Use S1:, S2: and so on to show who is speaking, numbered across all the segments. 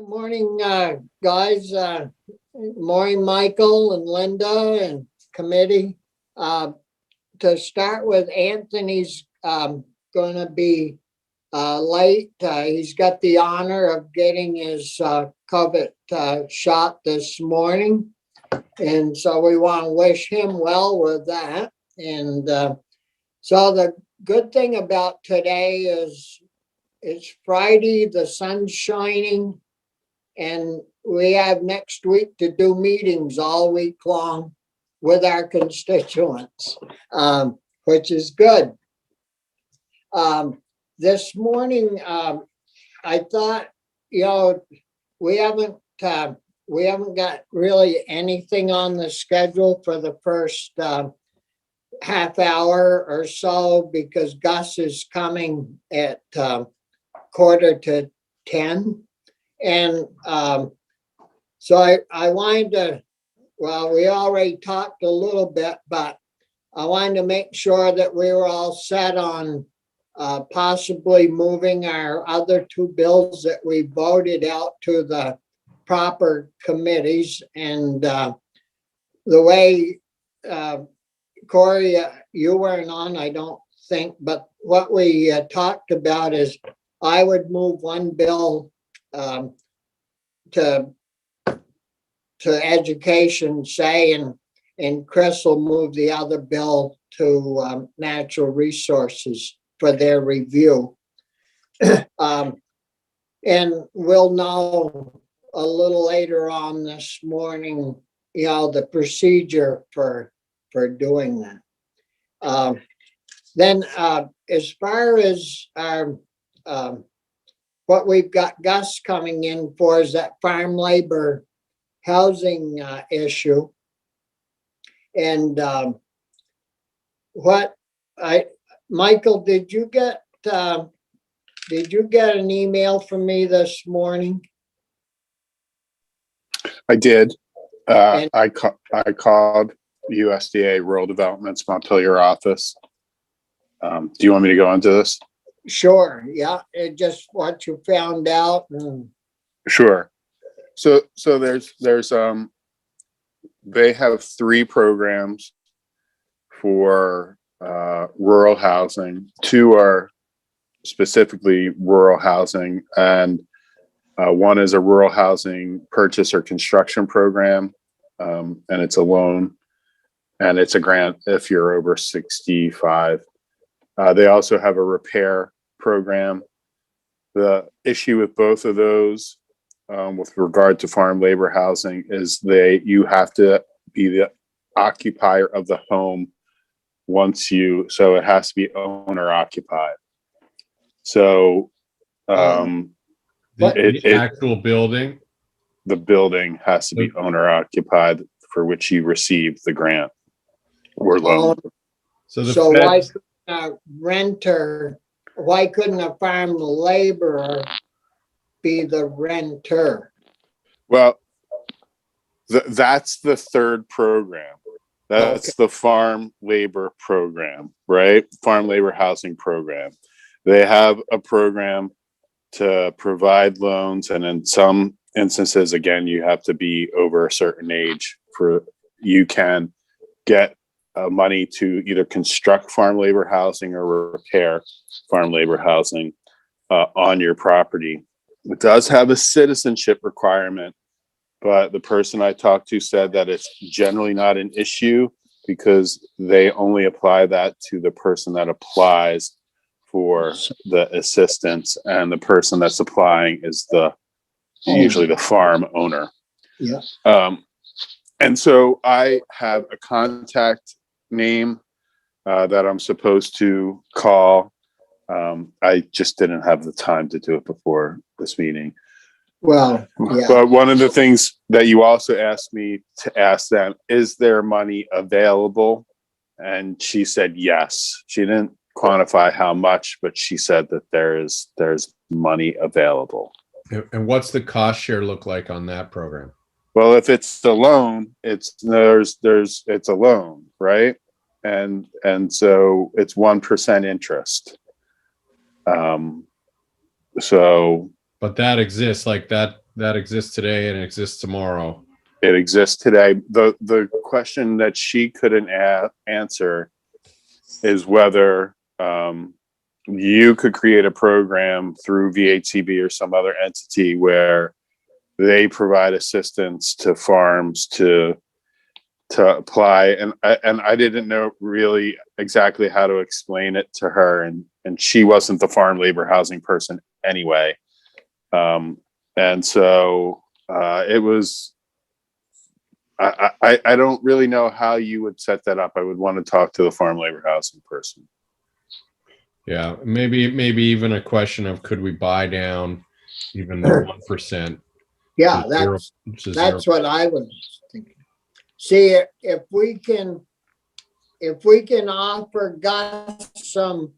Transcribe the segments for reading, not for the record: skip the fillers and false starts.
S1: Good morning, guys. Morning, Michael and Linda and committee. To start with, Anthony's going to be late. He's got the honor of getting his COVID shot this morning. And so we want to wish him well with that. And so the good thing about today is it's Friday, the sun's shining, and we have next week to do meetings all week long with our constituents, which is good. This morning, I thought, we haven't got really anything on the schedule for the first half hour or so because Gus is coming at 9:45. And so I wanted to, well, we already talked a little bit, but I wanted to make sure that we were all set on possibly moving our other two bills that we voted out to the proper committees. And the way, Corey, you weren't on, I don't think, but what we talked about is I would move one bill to education, say, and Chris will move the other bill to natural resources for their review. And we'll know a little later on this morning, the procedure for doing that. Then as far as our what we've got Gus coming in for is that farm labor housing issue. And Michael, did you get an email from me this morning?
S2: I did. I called USDA Rural Development's Montpelier office. Do you want me to go into this?
S1: Sure. Yeah. Just what you found out.
S2: Sure. So there's they have 3 programs for rural housing. 2 are specifically rural housing, and one is a rural housing purchase or construction program, and it's a loan, and it's a grant if you're over 65. They also have a repair program. The issue with both of those, with regard to farm labor housing, is you have to be the occupier of the home so it has to be owner occupied. So
S3: the actual building,
S2: the building has to be owner occupied for which you receive the grant or loan.
S1: So why couldn't a renter, why couldn't a farm laborer be the renter?
S2: Well, that's the third program. That's the farm labor program, right? Farm labor housing program. They have a program to provide loans, and in some instances, again, you have to be over a certain age you can get money to either construct farm labor housing or repair farm labor housing on your property. It does have a citizenship requirement, but the person I talked to said that it's generally not an issue because they only apply that to the person that applies for the assistance, and the person that's applying is usually the farm owner.
S1: Yeah.
S2: And so I have a contact name that I'm supposed to call. I just didn't have the time to do it before this meeting.
S1: Well, yeah.
S2: But one of the things that you also asked me to ask them, is there money available? And she said yes. She didn't quantify how much, but she said that there's money available.
S3: and what's the cost share look like on that program?
S2: Well, if it's a loan, it's a loan, right? And so it's 1% interest. So
S3: But that exists, like that that exists today and exists tomorrow.
S2: It exists today. The question that she couldn't answer is whether you could create a program through VHCB or some other entity where they provide assistance to farms to apply. And I didn't know really exactly how to explain it to her, and she wasn't the farm labor housing person anyway. And so it was. I don't really know how you would set that up. I would want to talk to the farm labor housing person.
S3: Yeah, maybe even a question of could we buy down even the 1%?
S1: Yeah,
S3: to
S1: that's
S3: zero.
S1: what I was thinking. See, if we can offer Gus some,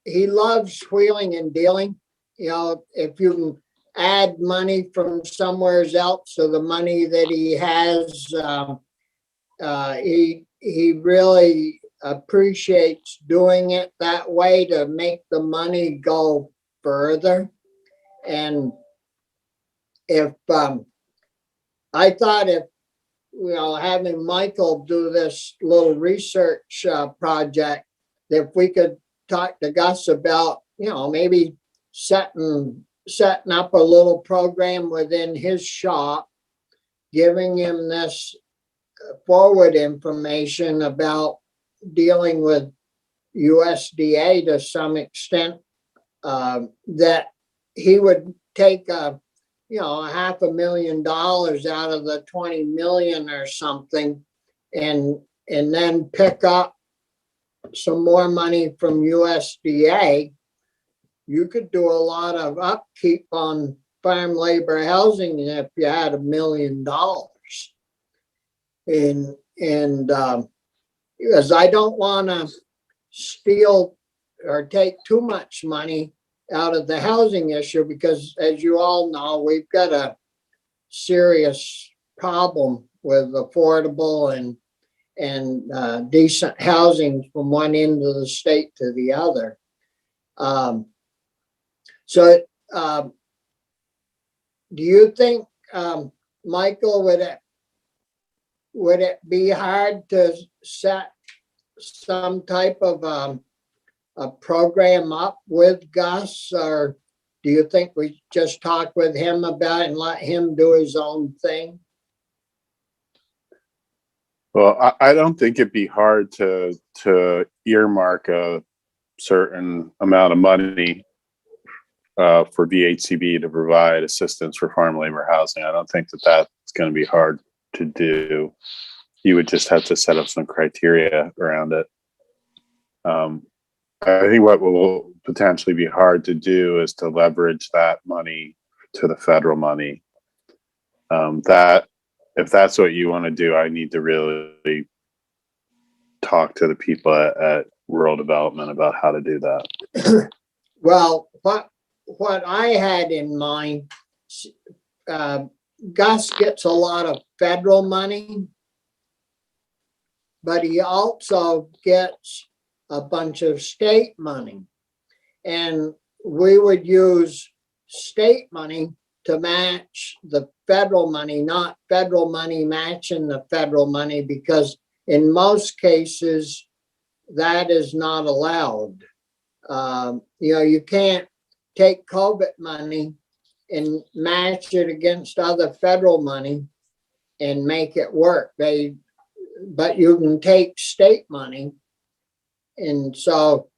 S1: he loves wheeling and dealing. You know, if you can add money from somewhere else, so the money that he has, he really appreciates doing it that way to make the money go further. And if I thought if having Michael do this little research project, if we could talk to Gus about maybe setting up a little program within his shop, giving him this forward information about dealing with USDA to some extent, that he would take $500,000 out of the 20 million or something, and then pick up some more money from USDA. You could do a lot of upkeep on farm labor housing if you had $1 million. And because I don't want to steal or take too much money out of the housing issue, because as you all know, we've got a serious problem with affordable and decent housing from one end of the state to the other. So do you think, Michael, would it be hard to set some type of a program up with Gus, or do you think we just talk with him about it and let him do his own thing?
S2: Well, I don't think it'd be hard to earmark a certain amount of money for VHCB to provide assistance for farm labor housing. I don't think that's going to be hard to do. You would just have to set up some criteria around it. I think what will potentially be hard to do is to leverage that money to the federal money. That if that's what you want to do, I need to really talk to the people at Rural Development about how to do that.
S1: Well, what I had in mind, Gus gets a lot of federal money, but he also gets a bunch of state money. And we would use state money to match the federal money, not federal money matching the federal money, because in most cases, that is not allowed. You can't take COVID money and match it against other federal money and make it work. But you can take state money. And so,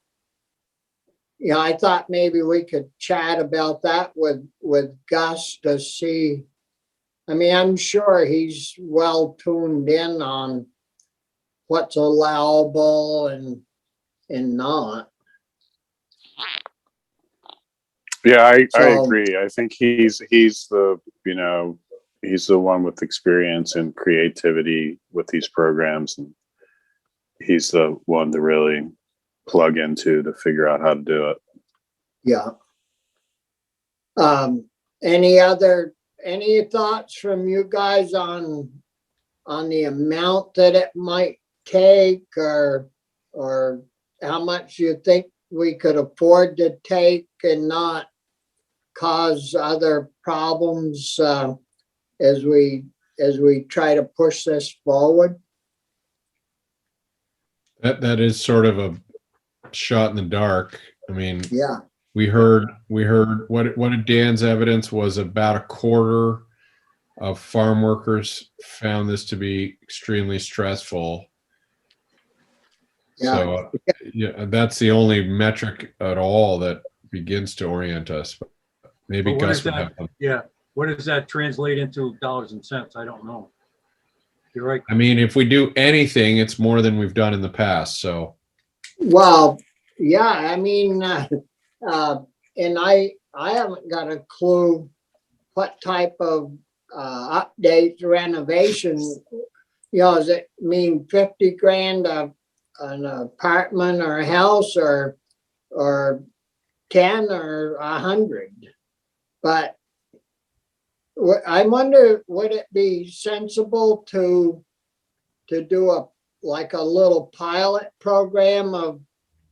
S1: I thought maybe we could chat about that with Gus to see. I mean, I'm sure he's well tuned in on what's allowable and not.
S2: Yeah, I
S1: So-
S2: agree. I think he's the he's the one with experience and creativity with these programs, and he's the one to really plug into to figure out how to do it.
S1: Yeah. Any thoughts from you guys on the amount that it might take, or how much you think we could afford to take and not cause other problems, as we try to push this forward?
S3: That is sort of a shot in the dark. I mean,
S1: Yeah,
S3: we heard what Dan's evidence was about a quarter of farm workers found this to be extremely stressful.
S1: yeah.
S3: So yeah, that's the only metric at all that begins to orient us. Maybe
S4: But what
S3: Gus
S4: does
S3: would
S4: that-
S3: have some.
S4: Yeah, what does that translate into dollars and cents? I don't know. You're right.
S3: I mean, if we do anything, it's more than we've done in the past. So
S1: Well, yeah, I mean, and I haven't got a clue what type of updates, renovation, does it mean 50 grand an apartment or a house, or 10 or 100? But I wonder, would it be sensible to do a little pilot program of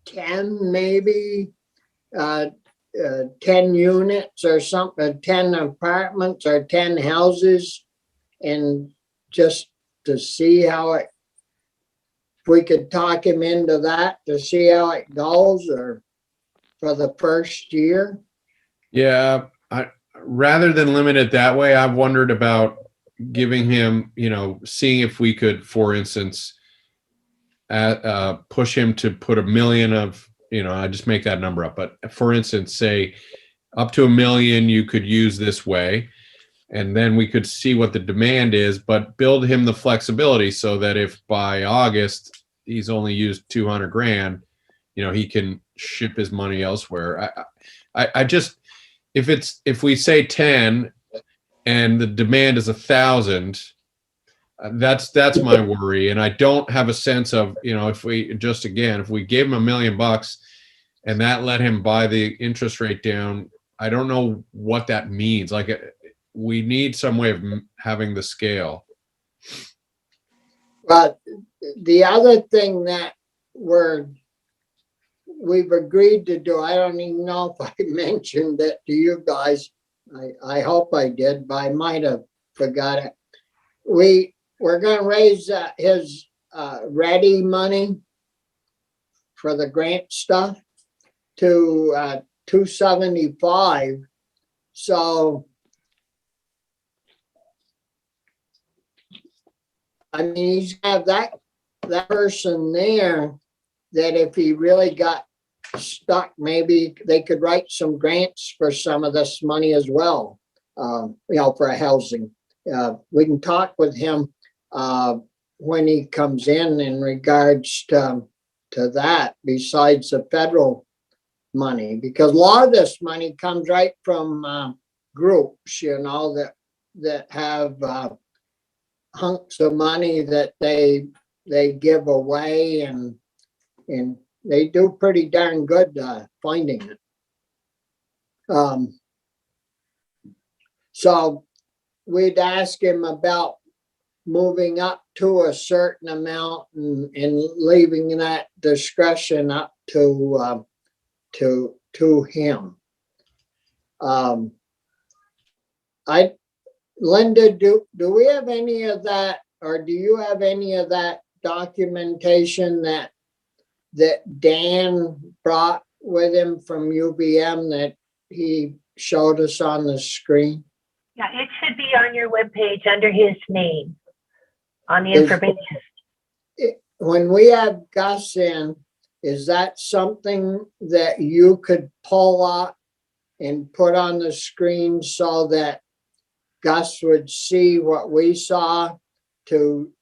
S1: 10, maybe 10 units or something, 10 apartments or 10 houses, and just to see how if we could talk him into that, to see how it goes, or for the first year?
S3: yeah, rather than limit it that way, I've wondered about giving him, seeing if we could, for instance, push him to put $1 million of, I just make that number up, but for instance, say up to $1 million you could use this way, and then we could see what the demand is, but build him the flexibility so that if by August he's only used 200 grand, he can ship his money elsewhere. I just, if we say 10 and the demand is 1,000, that's my worry. And I don't have a sense of, if we gave him $1 million and that let him buy the interest rate down, I don't know what that means. Like, we need some way of having the scale.
S1: But the other thing that we've agreed to do, I don't even know if I mentioned it to you guys. I hope I did, but I might have forgot it. We're gonna raise his ready money for the grant stuff to 275. So I mean, he's got that person there that if he really got stuck, maybe they could write some grants for some of this money as well, for housing. We can talk with him when he comes in regards to that, besides the federal money, because a lot of this money comes right from groups, that have hunks of money that they give away, and they do pretty darn good finding it. So we'd ask him about moving up to a certain amount and leaving that discretion up to him. Linda, do we have any of that, or do you have any of that documentation that Dan brought with him from UVM that he showed us on the screen?
S5: Yeah, it should be on your webpage under his name on the
S1: Is-
S5: information.
S1: When we have Gus in, is that something that you could pull up and put on the screen so that Gus would see what we saw, to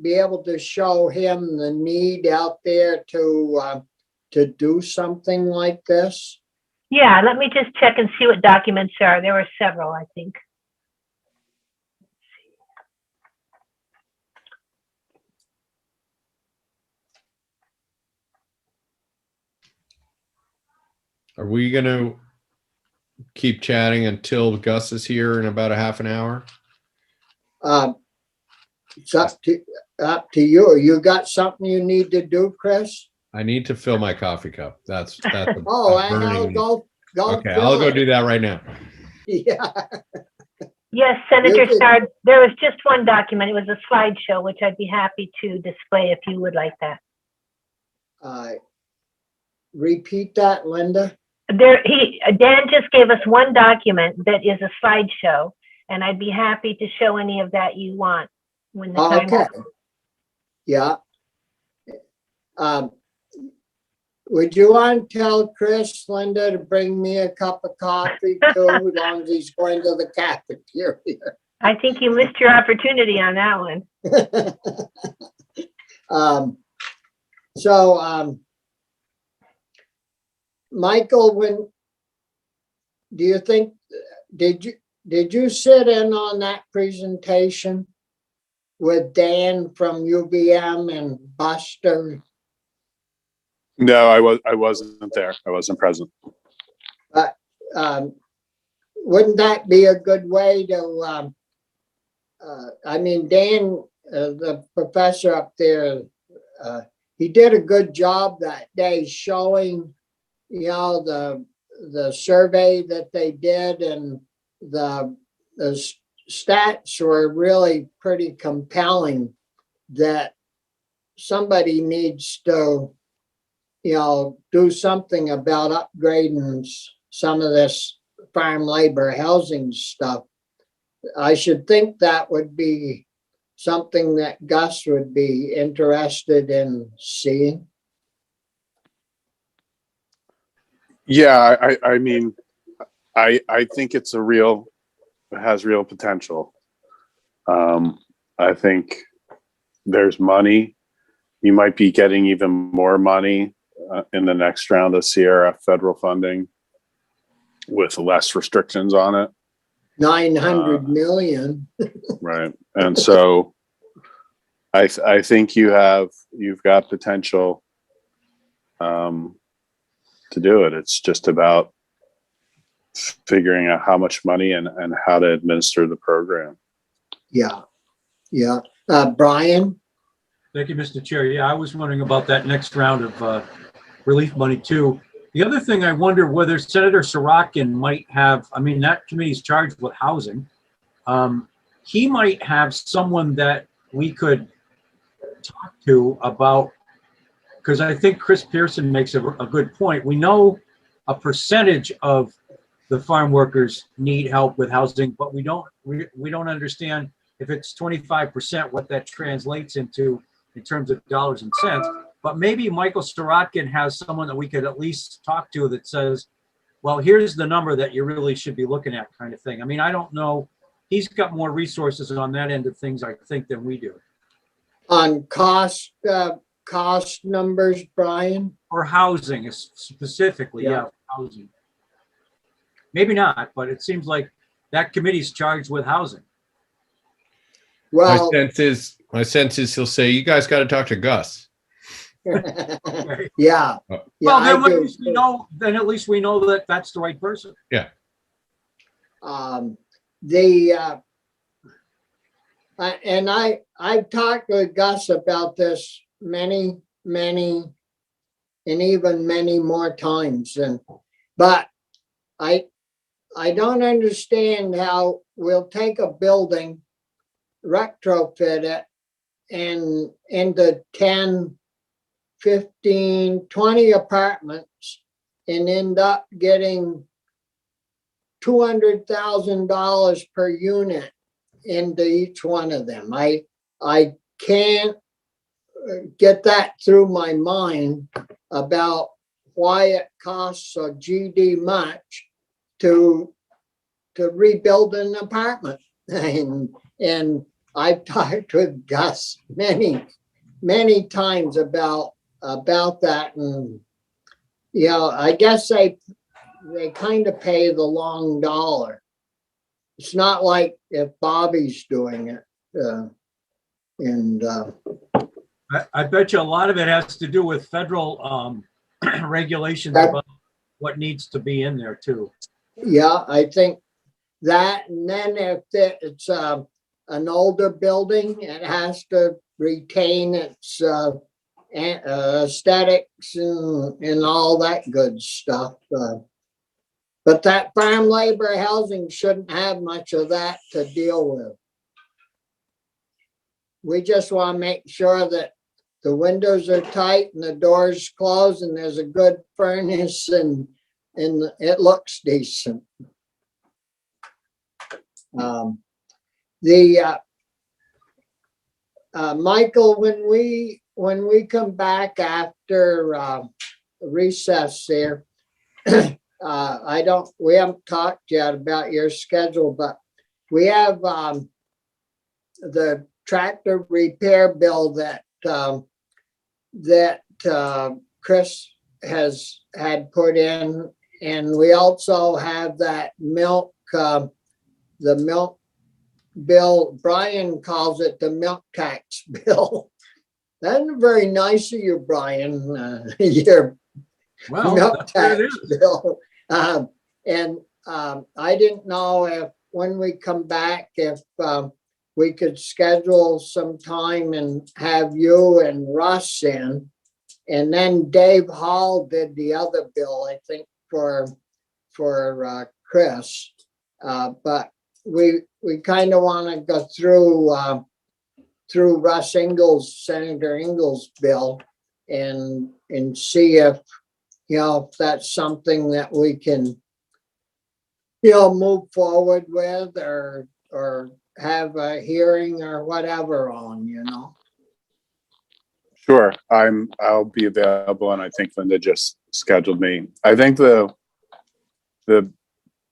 S1: be able to show him the need out there to do something like this?
S5: Yeah, let me just check and see what documents there are. There were several, I think.
S3: Are we going to keep chatting until Gus is here in about a half an hour?
S1: It's up to you. You got something you need to do, Chris?
S3: I need to fill my coffee cup. That's
S1: Oh,
S3: a burning-
S1: go.
S3: Okay, I'll
S1: fill
S3: go
S1: it.
S3: do that right now.
S1: Yeah,
S5: Yes, Senator
S1: You could-
S5: Star, there was just one document. It was a slideshow, which I'd be happy to display if you would like that.
S1: repeat that, Linda.
S5: Dan just gave us one document that is a slideshow, and I'd be happy to show any of that you want when the time.
S1: Okay. Yeah. Would you want to tell Chris, Linda, to bring me a cup of coffee too, as long as he's going to the cafeteria?
S5: I think you missed your opportunity on that one.
S1: Michael, do you think, did you sit in on that presentation with Dan from UBM and Buster?
S2: No, I wasn't there. I wasn't present.
S1: Wouldn't that be a good way to, I mean, Dan, the professor up there, he did a good job that day showing, the survey that they did, and the stats were really pretty compelling that somebody needs to, do something about upgrading some of this farm labor housing stuff. I should think that would be something that Gus would be interested in seeing.
S2: Yeah, I mean, I think it has real potential. I think there's money. You might be getting even more money in the next round of CRF federal funding with less restrictions on it.
S1: 900 million.
S2: Right. And so I think you've got potential to do it. It's just about figuring out how much money and how to administer the program.
S1: Yeah. Yeah. Brian?
S4: Thank you, Mr. Chair. Yeah, I was wondering about that next round of relief money too. The other thing, I wonder whether Senator Sorokin might have, I mean, that committee's charged with housing. He might have someone that we could talk to about, because I think Chris Pearson makes a good point. We know a percentage of the farm workers need help with housing, but we don't understand if it's 25%, what that translates into in terms of dollars and cents. But maybe Michael Sorokin has someone that we could at least talk to that says, well, here's the number that you really should be looking at, kind of thing. I mean, I don't know. He's got more resources on that end of things, I think, than we do.
S1: On cost numbers, Brian?
S4: Or housing specifically, yeah, housing. Maybe not, but it seems like that committee's charged with housing.
S1: Well,
S3: My sense is he'll say, you guys got to talk to Gus.
S1: yeah.
S4: Well, then
S1: I do.
S4: at least we know that that's the right person.
S3: Yeah.
S1: And I've talked with Gus about this many, and even many more times, but I don't understand how we'll take a building, retrofit it, and into 10, 15, 20 apartments, and end up getting $200,000 per unit into each one of them. I can't get that through my mind about why it costs a GD much to rebuild an apartment. And I've talked with Gus many times about that, and I guess they kind of pay the long dollar. It's not like if Bobby's doing it,
S4: I bet you a lot of it has to do with federal regulations about what needs to be in there too.
S1: Yeah, I think that, and then if it's an older building, it has to retain its aesthetics and all that good stuff. But that farm labor housing shouldn't have much of that to deal with. We just want to make sure that the windows are tight and the doors closed and there's a good furnace and it looks decent. Michael, when we come back after recess there, we haven't talked yet about your schedule, but we have the tractor repair bill that Chris has had put in, and we also have that milk, the milk bill. Brian calls it the milk tax bill. That's very nice of you, Brian. Your
S4: Well,
S1: milk
S4: that's what
S1: tax
S4: it is.
S1: bill. I didn't know if when we come back, if we could schedule some time and have you and Russ in. And then Dave Hall did the other bill, I think, for Chris. But we kind of want to go through Russ Ingles, Senator Ingles' bill, and see if if that's something that we can move forward with or have a hearing or whatever on.
S2: Sure, I'll be available, and I think Linda just scheduled me. I think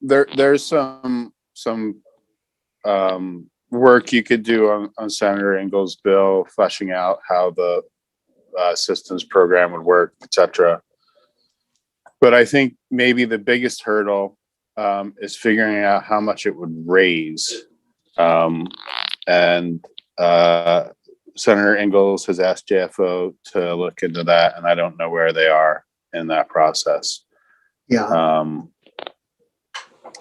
S2: there's some work you could do on Senator Ingles' bill, fleshing out how the systems program would work, etc. But I think maybe the biggest hurdle is figuring out how much it would raise. Senator Ingles has asked JFO to look into that, and I don't know where they are in that process.
S1: Yeah.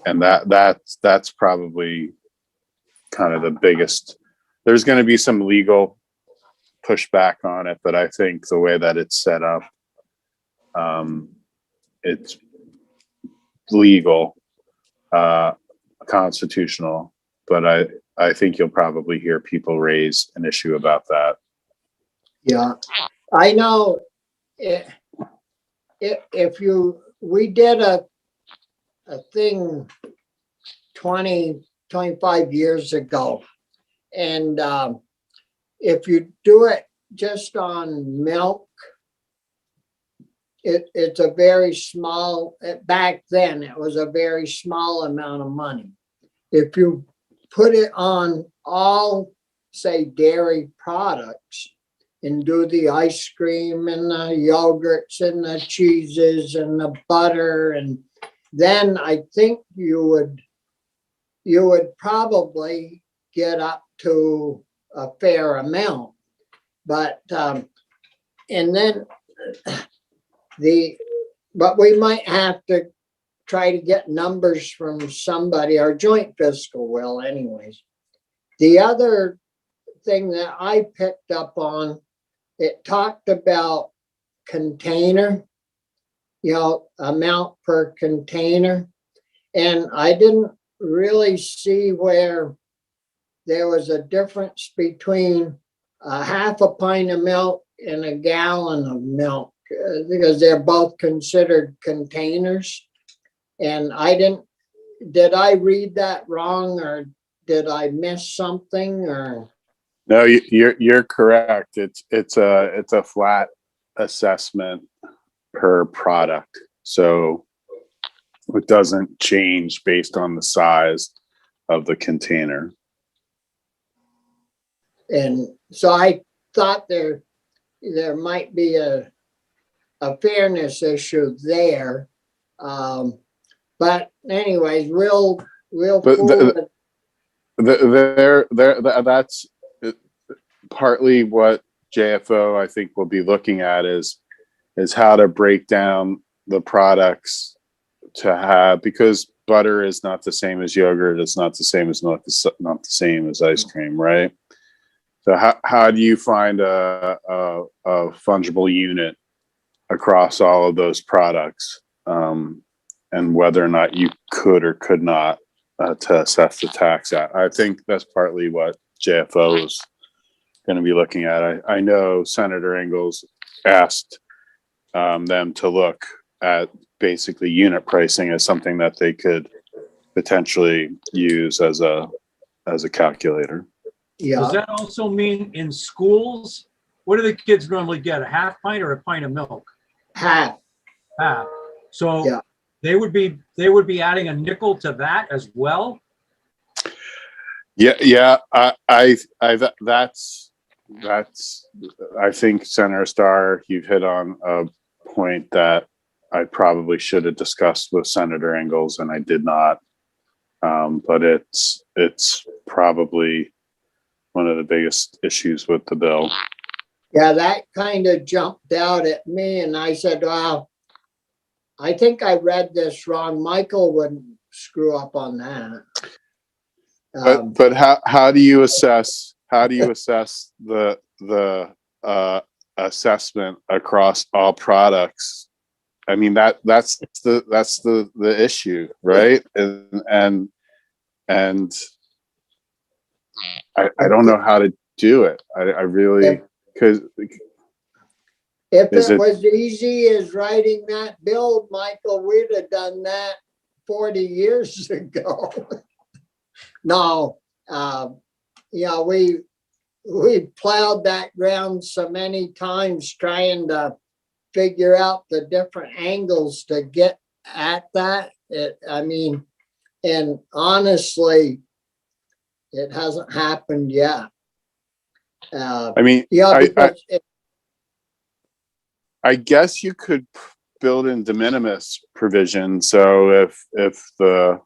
S2: And that's probably kind of the biggest. There's going to be some legal pushback on it, but I think the way that it's set up, it's legal, constitutional, but I think you'll probably hear people raise an issue about that.
S1: Yeah, I know. We did a thing 25 years ago, and if you do it just on milk, it's a very small. Back then, it was a very small amount of money. If you put it on all, say, dairy products and do the ice cream and the yogurts and the cheeses and the butter, and then I think you would probably get up to a fair amount. But and then but we might have to try to get numbers from somebody. Our joint fiscal will anyways. The other thing that I picked up on, it talked about container, amount per container. And I didn't really see where there was a difference between a half a pint of milk and a gallon of milk, because they're both considered containers. And did I read that wrong, or did I miss something, or?
S2: No, you're correct. It's a flat assessment per product, so it doesn't change based on the size of the container.
S1: And so I thought there might be a fairness issue there. But anyways, we'll
S2: But that's partly what JFO I think will be looking at is how to break down the products to have, because butter is not the same as yogurt, it's not the same as milk, it's not the same as ice cream, right? So how do you find a fungible unit across all of those products? And and whether or not you could or could not to assess the tax at. I think that's partly what JFO is going to be looking at. I know Senator Ingalls asked them to look at basically unit pricing as something that they could potentially use as a calculator.
S4: Does
S1: Yeah,
S4: that also mean in schools? What do the kids normally get? A half pint or a pint of milk?
S1: half.
S4: Half. So
S1: Yeah.
S4: they would be adding a nickel to that as well?
S2: Yeah. That's I think Senator Starr, you've hit on a point that I probably should have discussed with Senator Ingalls, and I did not. But it's probably one of the biggest issues with the bill.
S1: Yeah, that kind of jumped out at me and I said, wow, I think I read this wrong. Michael wouldn't screw up on that.
S2: But how do you assess the assessment across all products? I mean, that's the issue, right? And I don't know how to do it. I really, because
S1: If
S2: Is
S1: it
S2: it-
S1: was easy as writing that bill, Michael, we'd have done that 40 years ago. No, yeah, we plowed that ground so many times trying to figure out the different angles to get at that. I mean, and honestly, it hasn't happened yet.
S2: I mean,
S1: Yeah, because
S2: I guess you could build in de minimis provision. So if the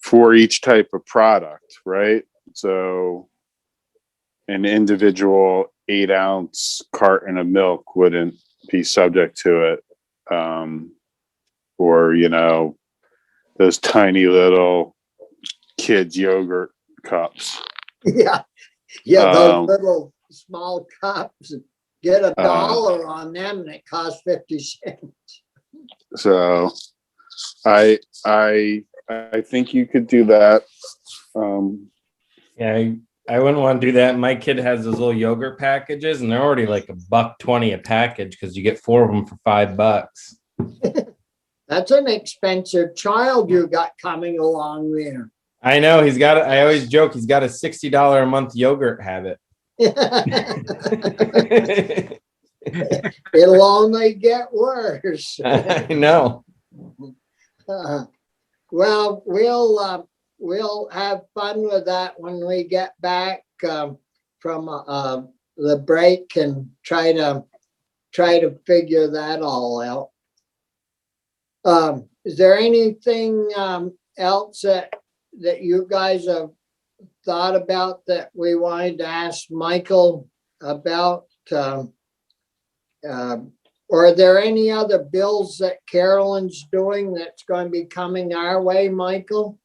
S2: for each type of product, right? So an individual 8-ounce carton of milk wouldn't be subject to it. Or, those tiny little kids yogurt cups.
S1: yeah, those
S2: Um,
S1: little small cups, get $1 on them and it costs 50 cents.
S2: So I think you could do that.
S6: Yeah, I wouldn't want to do that. My kid has those little yogurt packages, and they're already like $1.20 a package because you get 4 of them for $5.
S1: That's an expensive child you got coming along there.
S6: I know he's got. I always joke he's got a $60 a month yogurt habit.
S1: It'll only get worse.
S6: I know.
S1: Well, we'll have fun with that when we get back from the break and try to figure that all out. Is there anything else that you guys have thought about that we wanted to ask Michael about? Or are there any other bills that Carolyn's doing that's going to be coming our way, Michael?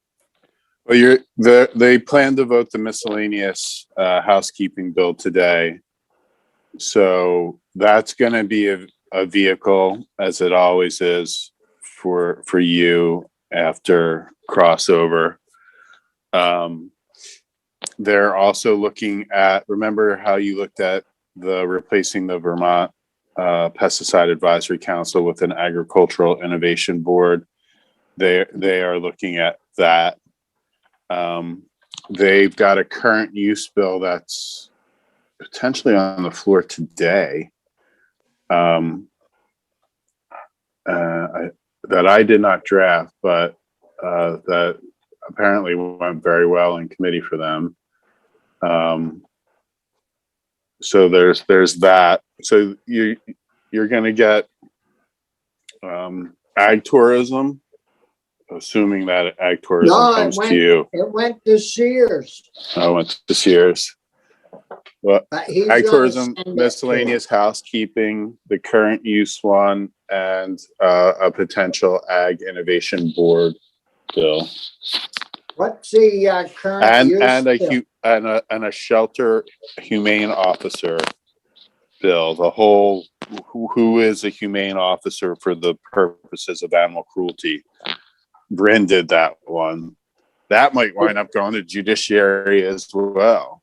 S2: Well, they plan to vote the miscellaneous housekeeping bill today. So that's going to be a vehicle, as it always is, for you after crossover. They're also looking at, remember how you looked at replacing the Vermont Pesticide Advisory Council with an Agricultural Innovation Board? They are looking at that. They've got a current use bill that's potentially on the floor today. That I did not draft, but that apparently went very well in committee for them. So there's that. So you're going to get ag tourism, assuming that ag tourism
S1: No,
S2: comes to you.
S1: It went to Sears.
S2: I went to Sears. Well,
S1: but he's
S2: ag
S1: gonna
S2: tourism,
S1: send it to
S2: miscellaneous housekeeping, the current use one, and a potential ag innovation board bill,
S1: What's the current use bill?
S2: and a shelter humane officer bill. The whole who is a humane officer for the purposes of animal cruelty. Bryn did that one. That might wind up going to judiciary as well.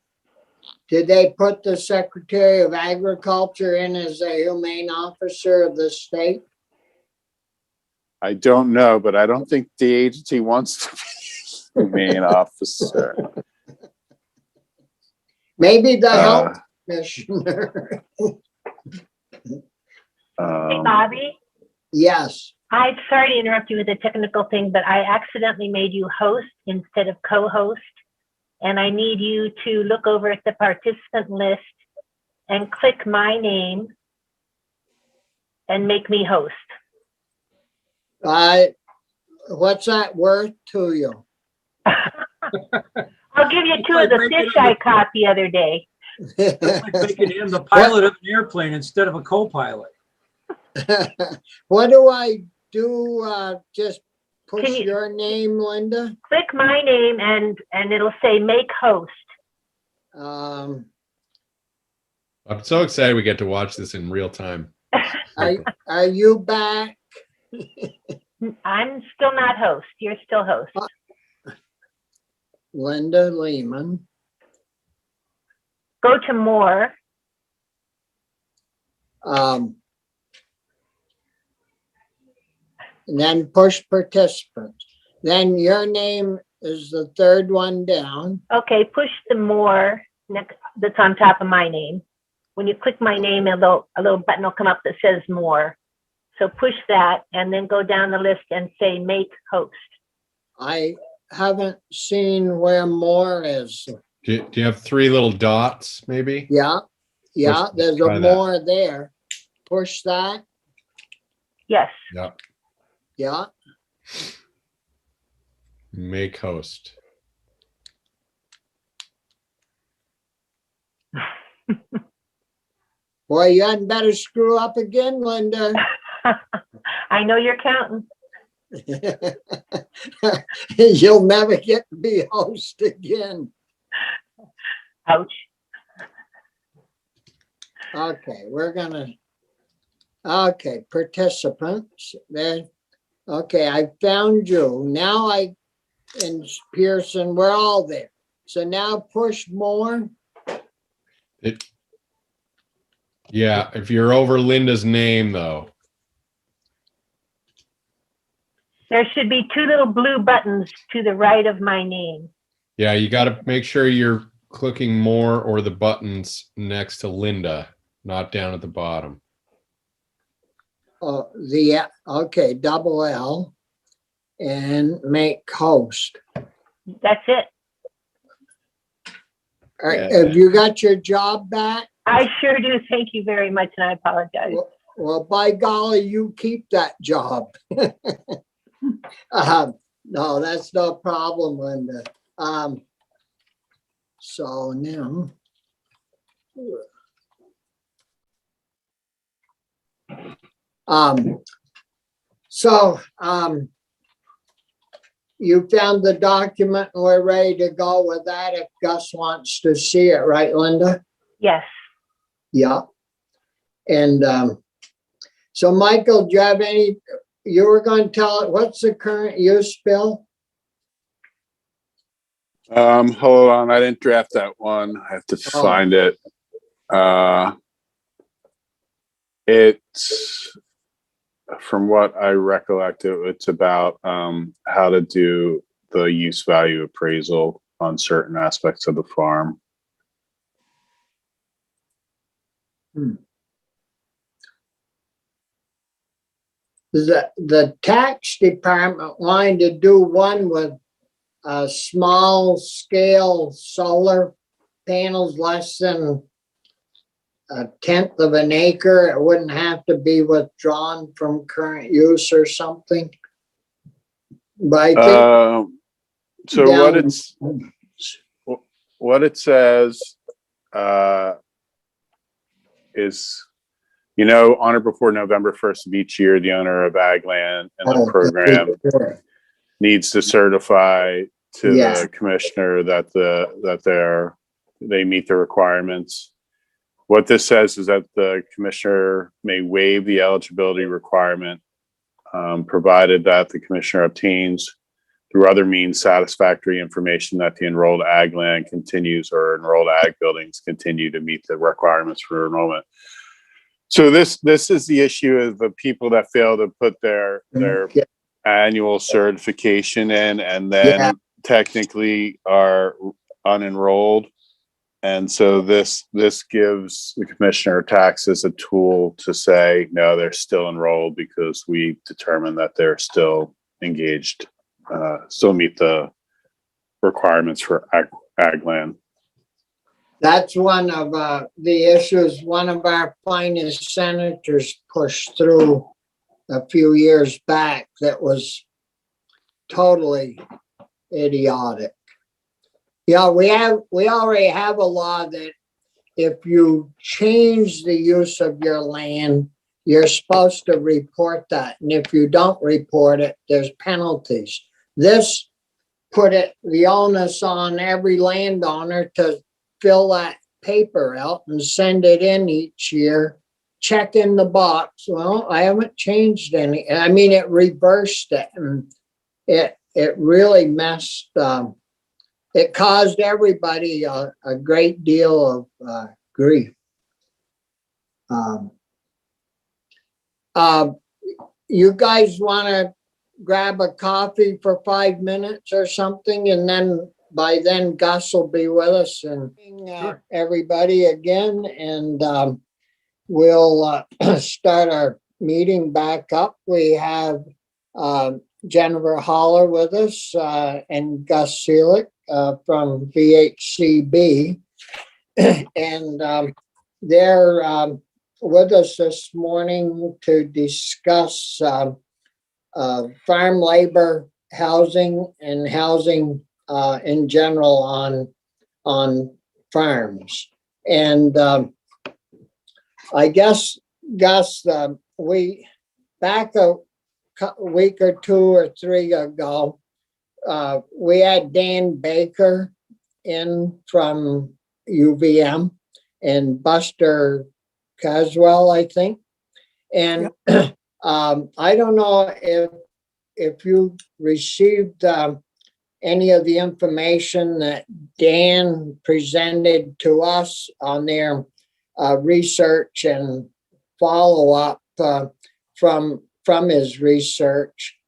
S1: Did they put the Secretary of Agriculture in as a humane officer of the state?
S2: I don't know, but I don't think the agency wants to be a humane officer.
S1: Maybe the
S2: Uh,
S1: health commissioner.
S5: Hey,
S2: um,
S5: Bobby,
S1: Yes.
S5: I'm sorry to interrupt you with a technical thing, but I accidentally made you host instead of co-host. And I need you to look over at the participant list and click my name and make me host.
S1: What's that worth to you?
S5: I'll give you two of the fish I caught the other day.
S4: Like making him the pilot of an airplane instead of a co-pilot.
S1: What do I do? Just push
S5: Can you-
S1: your name, Linda?
S5: Click my name and it'll say make host.
S1: Um,
S3: I'm so excited we get to watch this in real time.
S1: are you back?
S5: I'm still not host. You're still host.
S1: Linda Lehman.
S5: Go to more.
S1: And then push participants. Then your name is the third one down.
S5: Okay, push the more next that's on top of my name. When you click my name, a little button will come up that says more. So push that and then go down the list and say make host.
S1: I haven't seen where more is.
S3: Do you have three little dots, maybe?
S1: Yeah,
S3: Push-
S1: there's
S3: try
S1: a
S3: that.
S1: more there. Push that.
S5: Yes.
S3: Yep.
S1: Yeah.
S3: Make host.
S1: Boy, you hadn't better screw up again, Linda.
S5: I know you're counting.
S1: You'll never get to be host again.
S5: Ouch.
S1: Okay, participants there. Okay, I found you. Now and Pearson, we're all there. So now push more.
S3: Yeah, if you're over Linda's name though.
S5: There should be two little blue buttons to the right of my name.
S3: Yeah, you got to make sure you're clicking more or the buttons next to Linda, not down at the bottom.
S1: Oh, okay, double L and make host.
S5: That's it.
S1: All right, have you got your job back?
S5: I sure do. Thank you very much, and I apologize.
S1: Well, by golly, you keep that job. No, that's no problem, Linda. So now. You found the document and we're ready to go with that if Gus wants to see it, right, Linda?
S5: Yes.
S1: Yeah. And so Michael, do you have you were going to tell it, what's the current use, Bill?
S2: Hold on, I didn't draft that one. I have to find it. It's, from what I recollect, it's about how to do the use value appraisal on certain aspects of the farm.
S1: The tax department wanted to do one with small scale solar panels less than 1/10 of an acre. It wouldn't have to be withdrawn from current use or something. But I think
S2: So
S1: down-
S2: what it says is, on or before November 1st of each year, the owner of ag land and the program needs to certify to
S1: Yeah.
S2: the commissioner that they meet the requirements. What this says is that the commissioner may waive the eligibility requirement, provided that the commissioner obtains through other means satisfactory information that the enrolled ag land continues or enrolled ag buildings continue to meet the requirements for enrollment. So this is the issue of the people that fail to put their
S1: Yeah.
S2: annual certification in and then
S1: Yeah.
S2: technically are unenrolled. And so this gives the commissioner of taxes a tool to say, no, they're still enrolled because we determined that they're still engaged, still meet the requirements for ag land.
S1: That's one of the issues one of our finest senators pushed through a few years back that was totally idiotic. Yeah, we already have a law that if you change the use of your land, you're supposed to report that. And if you don't report it, there's penalties. This put the onus on every landowner to fill that paper out and send it in each year, check in the box. Well, I haven't changed any. I mean, it reversed it, and it really messed. It caused everybody a great deal of grief. You guys want to grab a coffee for 5 minutes or something, and then by then Gus will be with us and
S4: Sure.
S1: everybody again, and we'll start our meeting back up. We have Jennifer Holler with us and Gus Seelick from VHCB, and they're with us this morning to discuss farm labor housing and housing in general on farms. And I guess, Gus, we back a week or 2 or 3 ago, we had Dan Baker in from UVM and Buster Caswell, I think. And I don't know if you received any of the information that Dan presented to us on their research and follow-up from his research.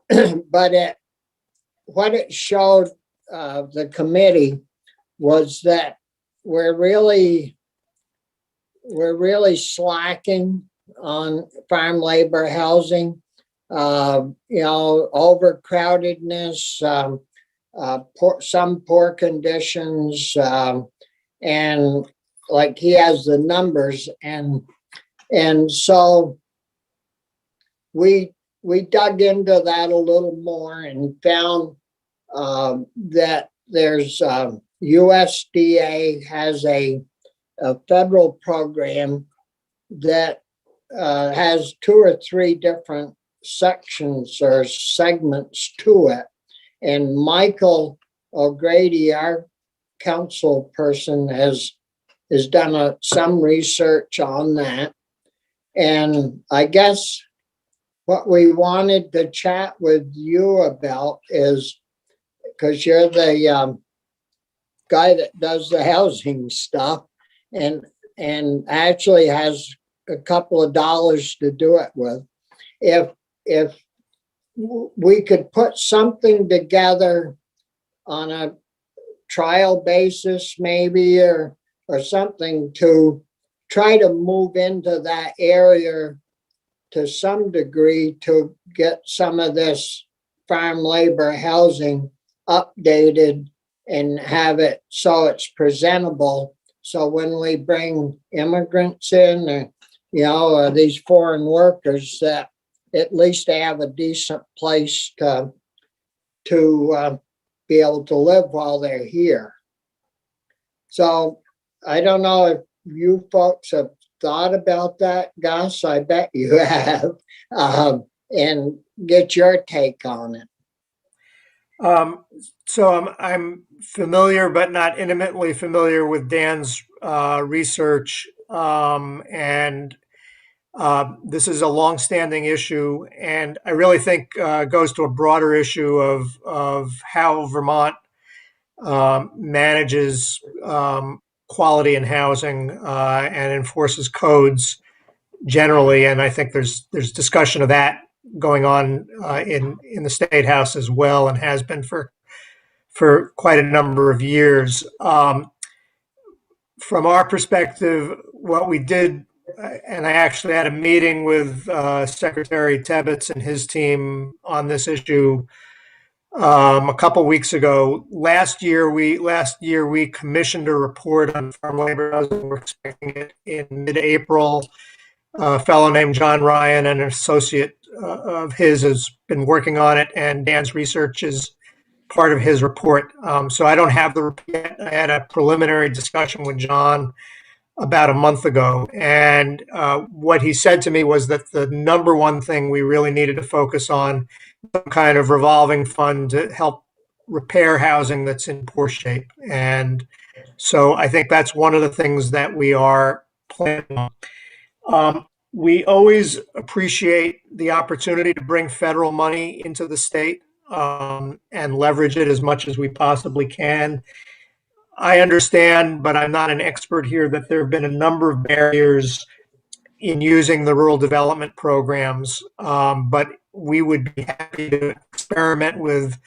S1: But what it showed the committee was that we're really slacking on farm labor housing. Overcrowdedness, some poor conditions, and like he has the numbers, and so we dug into that a little more and found that there's USDA has a federal program that has 2 or 3 different sections or segments to it. And Michael O'Grady, our council person, has done some research on that. And I guess what we wanted to chat with you about is, because you're the guy that does the housing stuff and actually has a couple of dollars to do it with. If we could put something together on a trial basis, maybe, or something to try to move into that area to some degree to get some of this farm labor housing updated and have it so it's presentable. So when we bring immigrants in, or these foreign workers, that at least they have a decent place to be able to live while they're here. So I don't know if you folks have thought about that, Gus. I bet you have, and get your take on it.
S7: So I'm familiar, but not intimately familiar with Dan's research. and this is a longstanding issue, and I really think goes to a broader issue of how Vermont manages quality in housing and enforces codes generally. And I think there's discussion of that going on in the State House as well, and has been for quite a number of years. From our perspective, what we did, and I actually had a meeting with Secretary Tebbetts and his team on this issue a couple weeks ago. Last year we commissioned a report on farm labor housing. We're expecting it in mid-April. A fellow named John Ryan, an associate of his, has been working on it, and Dan's research is part of his report. So I don't have the report yet. I had a preliminary discussion with John about a month ago, and what he said to me was that the number one thing we really needed to focus on, some kind of revolving fund to help repair housing that's in poor shape. And so I think that's one of the things that we are planning on. We always appreciate the opportunity to bring federal money into the state and leverage it as much as we possibly can. I understand, but I'm not an expert here, that there have been a number of barriers in using the rural development programs, but we would be happy to experiment with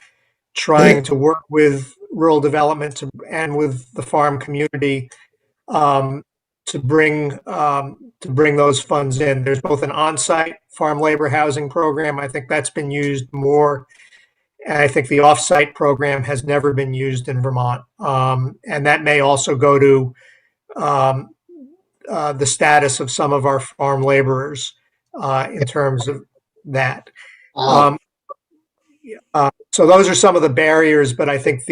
S7: trying to work with rural development and with the farm community to bring those funds in. There's both an on-site farm labor housing program. I think that's been used more. And I think the off-site program has never been used in Vermont. And that may also go to the status of some of our farm laborers in terms of that. So those are some of the barriers, but I think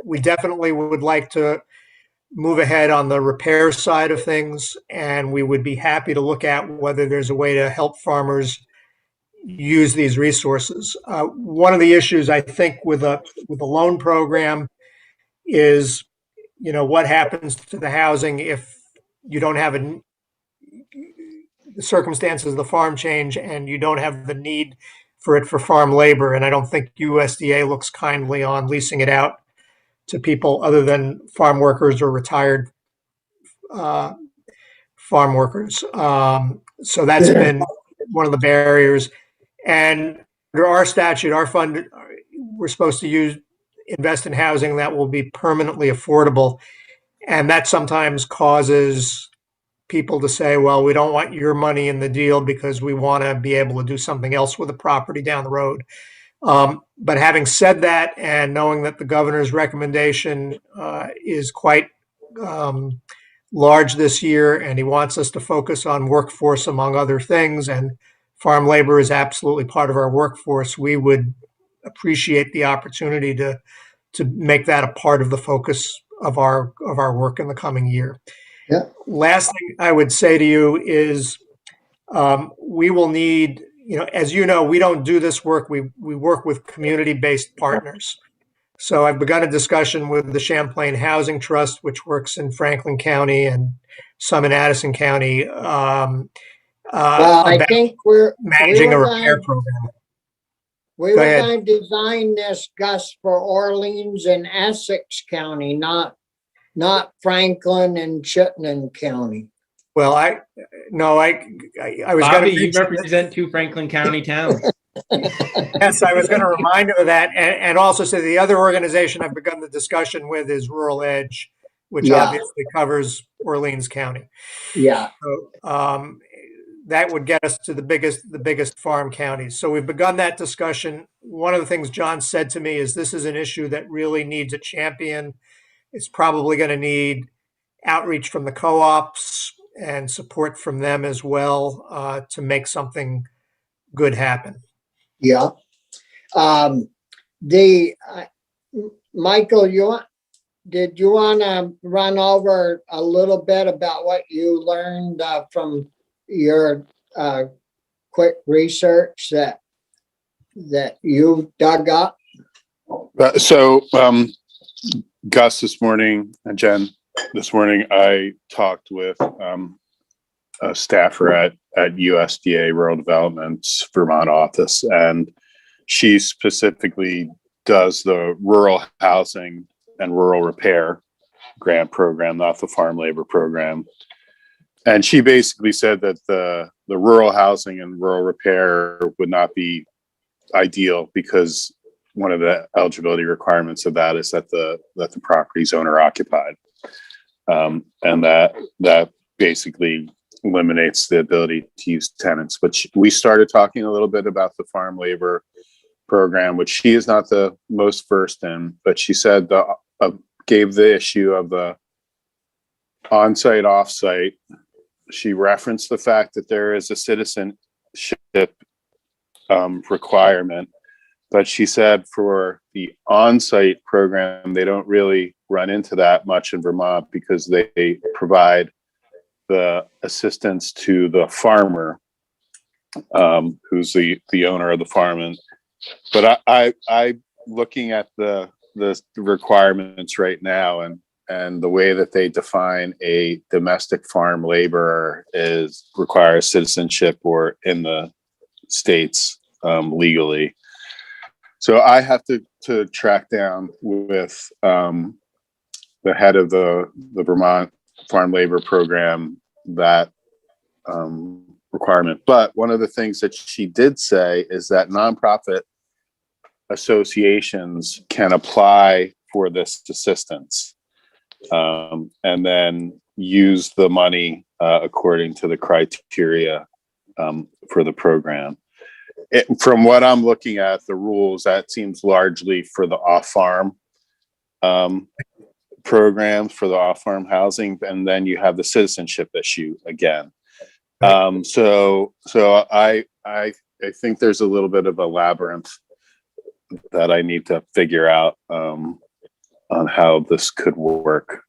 S7: we definitely would like to move ahead on the repair side of things, and we would be happy to look at whether there's a way to help farmers use these resources. One of the issues I think with a loan program is, what happens to the housing if you don't have the circumstances of the farm change and you don't have the need for it for farm labor. And I don't think USDA looks kindly on leasing it out to people other than farm workers or retired farm workers. So that's been one of the barriers. And under our statute, our fund, we're supposed to invest in housing that will be permanently affordable. And that sometimes causes people to say, well, we don't want your money in the deal because we want to be able to do something else with the property down the road. But having said that, and knowing that the governor's recommendation is quite large this year, and he wants us to focus on workforce among other things, and farm labor is absolutely part of our workforce, we would appreciate the opportunity to make that a part of the focus of our work in the coming year.
S1: Yeah.
S7: Last thing I would say to you is we will need, as you know, we don't do this work. We work with community-based partners. So I've begun a discussion with the Champlain Housing Trust, which works in Franklin County and some in Addison County.
S1: Well, I think we're
S7: managing a repair program.
S1: We were going to design this, Gus, for Orleans and Essex County, not Franklin and Chittenden County.
S7: Well, I was
S6: Bobby,
S7: going
S6: you represent two Franklin County towns.
S7: Yes, I was going to remind him of that, and also say the other organization I've begun the discussion with is Rural Edge, which obviously covers Orleans County.
S1: Yeah.
S7: So that would get us to the biggest farm counties. So we've begun that discussion. One of the things John said to me is this is an issue that really needs a champion. It's probably going to need outreach from the co-ops and support from them as well to make something good happen.
S1: Yeah. Michael, did you want to run over a little bit about what you learned from your quick research that you dug up?
S2: So Gus this morning and Jen this morning I talked with a staffer at USDA Rural Development's Vermont office, and she specifically does the rural housing and rural repair grant program, not the farm labor program. And she basically said that the rural housing and rural repair would not be ideal because one of the eligibility requirements of that is that the property is owner occupied. And that basically eliminates the ability to use tenants. But we started talking a little bit about the farm labor program, which she is not the most versed in, but she said gave the issue of the on-site, off-site. She referenced the fact that there is a citizenship requirement, but she said for the on-site program, they don't really run into that much in Vermont because they provide the assistance to the farmer, who's the owner of the farm. But I looking at the requirements right now, and the way that they define a domestic farm laborer requires citizenship or in the states legally. So I have to track down with the head of the Vermont farm labor program that requirement. But one of the things that she did say is that nonprofit associations can apply for this assistance, and then use the money according to the criteria for the program. From what I'm looking at, the rules, that seems largely for the off-farm programs, for the off-farm housing, and then you have the citizenship issue again. So I think there's a little bit of a labyrinth that I need to figure out on how this could work.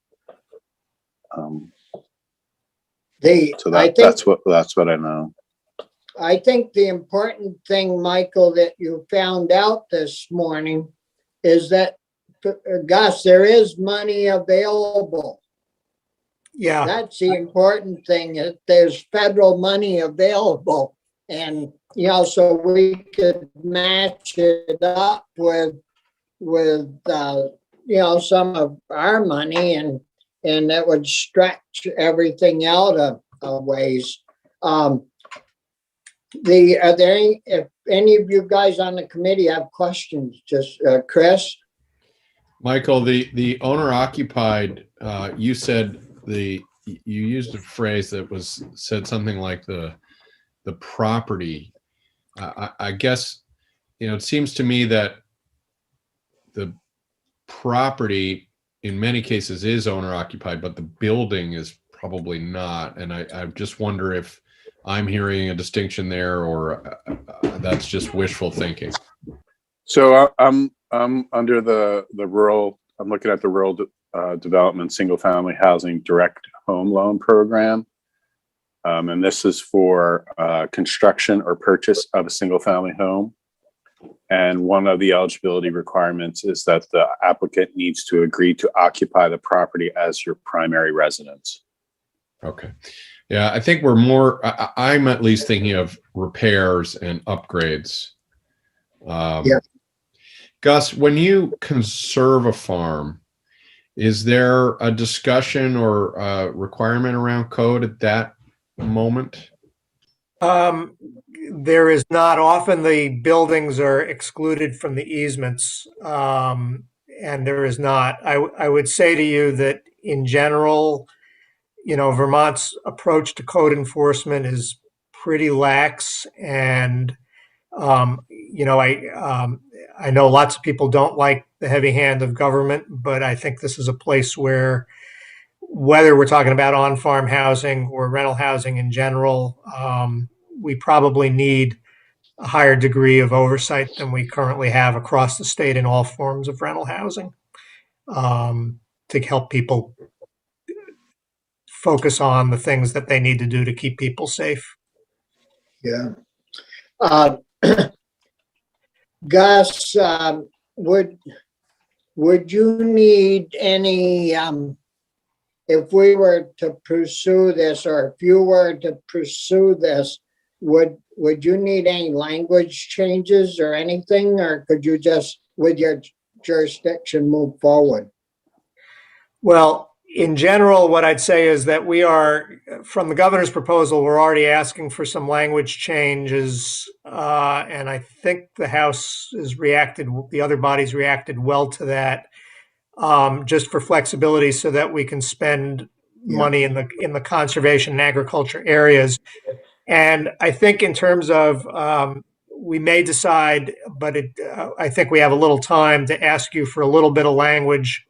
S2: That's what I know.
S1: I think the important thing, Michael, that you found out this morning is that, Gus, there is money available.
S7: Yeah,
S1: That's the important thing, that there's federal money available. And, so we could match it up with some of our money, and that would stretch everything out of ways. If any of you guys on the committee have questions, just Chris?
S3: Michael, the owner occupied, you said you used a phrase that said something like the property. I guess, it seems to me that the property in many cases is owner occupied, but the building is probably not. And I just wonder if I'm hearing a distinction there, or that's just wishful thinking.
S2: So I'm under the rural. I'm looking at the rural development single family housing direct home loan program, and this is for construction or purchase of a single family home. And one of the eligibility requirements is that the applicant needs to agree to occupy the property as your primary residence.
S3: Okay. Yeah, I think I'm at least thinking of repairs and upgrades.
S1: Yeah.
S3: Gus, when you conserve a farm, is there a discussion or a requirement around code at that moment?
S7: there is not. Often the buildings are excluded from the easements, and there is not. I would say to you that in general, Vermont's approach to code enforcement is pretty lax, and I know lots of people don't like the heavy hand of government, but I think this is a place where, whether we're talking about on-farm housing or rental housing in general, we probably need a higher degree of oversight than we currently have across the state in all forms of rental housing, to help people focus on the things that they need to do to keep people safe.
S1: Yeah. Gus, would you need any if we were to pursue this, or if you were to pursue this, would you need any language changes or anything, or could you just, with your jurisdiction, move forward?
S7: Well, in general, what I'd say is that we are, from the governor's proposal, we're already asking for some language changes. And I think the House has reacted, the other bodies reacted well to that, just for flexibility so that we can spend money in the conservation and agriculture areas. And I think in terms of, we may decide, but I think we have a little time to ask you for a little bit of language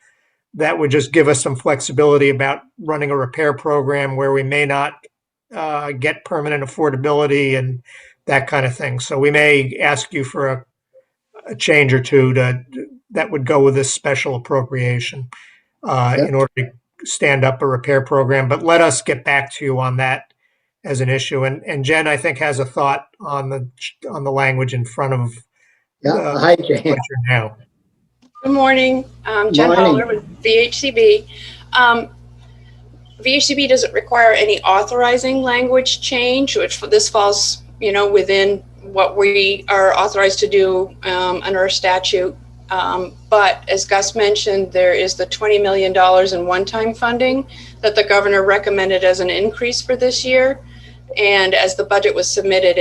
S7: that would just give us some flexibility about running a repair program where we may not get permanent affordability and that kind of thing. So we may ask you for a change or two that would go with this special appropriation in order to stand up a repair program. But let us get back to you on that as an issue. And Jen, I think, has a thought on the language in front of
S1: Hi, Jan.
S7: now.
S8: Good morning. Jen
S1: Morning.
S8: Holler with VHCB. VHCB doesn't require any authorizing language change, which this falls, within what we are authorized to do under our statute. But as Gus mentioned, there is the $20 million in one-time funding that the governor recommended as an increase for this year. And as the budget was submitted,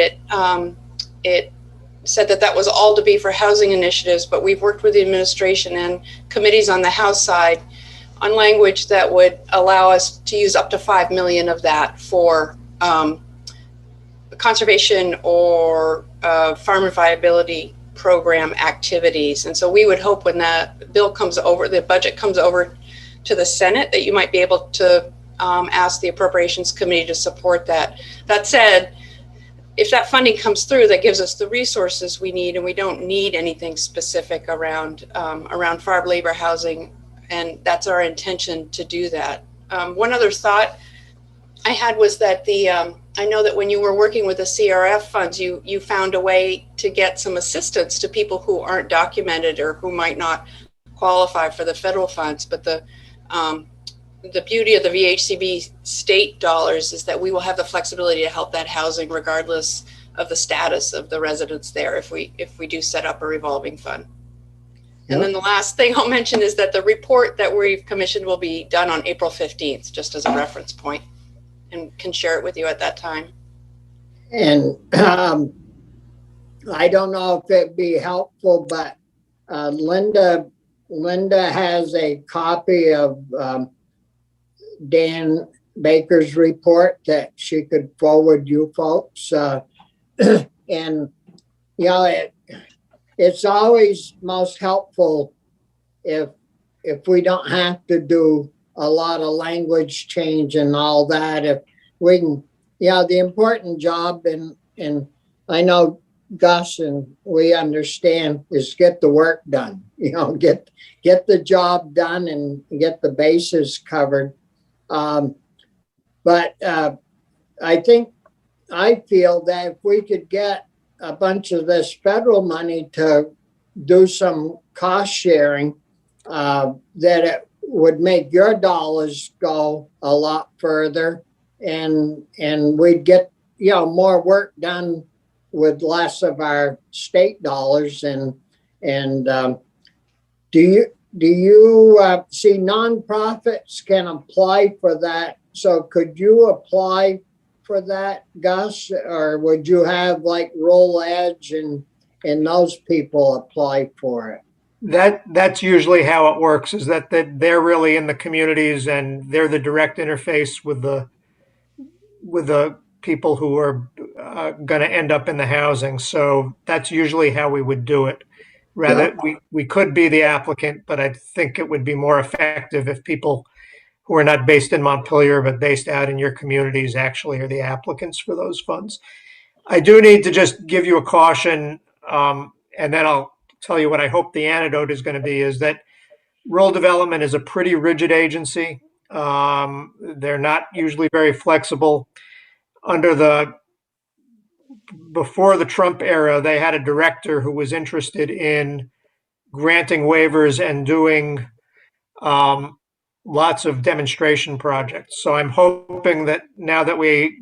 S8: it said that was all to be for housing initiatives, but we've worked with the administration and committees on the House side on language that would allow us to use up to 5 million of that for conservation or farmer viability program activities. And so we would hope when that bill comes over, the budget comes over to the Senate, that you might be able to ask the Appropriations Committee to support that. That said, if that funding comes through, that gives us the resources we need, and we don't need anything specific around farm labor housing, and that's our intention to do that. One other thought I had was that I know that when you were working with the CRF funds, you found a way to get some assistance to people who aren't documented or who might not qualify for the federal funds. But the beauty of the VHCB state dollars is that we will have the flexibility to help that housing regardless of the status of the residents there if we do set up a revolving fund. And then the last thing I'll mention is that the report that we've commissioned will be done on April 15th, just as a reference point, and can share it with you at that time.
S1: And I don't know if it'd be helpful, but Linda has a copy of Dan Baker's report that she could forward you folks. And, it's always most helpful if we don't have to do a lot of language change and all that. If we can, the important job, and I know Gus and we understand, is get the work done, get the job done and get the bases covered. But I feel that if we could get a bunch of this federal money to do some cost sharing, that it would make your dollars go a lot further, and we'd get more work done with less of our state dollars. And do you see nonprofits can apply for that? So could you apply for that, Gus, or would you have like Roll Edge and those people apply for it?
S7: That's usually how it works, is that they're really in the communities and they're the direct interface with the people who are going to end up in the housing. So that's usually how we would do it. Rather, we could be the applicant, but I think it would be more effective if people who are not based in Montpelier but based out in your communities actually are the applicants for those funds. I do need to just give you a caution, and then I'll tell you what I hope the antidote is going to be, is that rural development is a pretty rigid agency. They're not usually very flexible. Before the Trump era, they had a director who was interested in granting waivers and doing lots of demonstration projects. So I'm hoping that now that we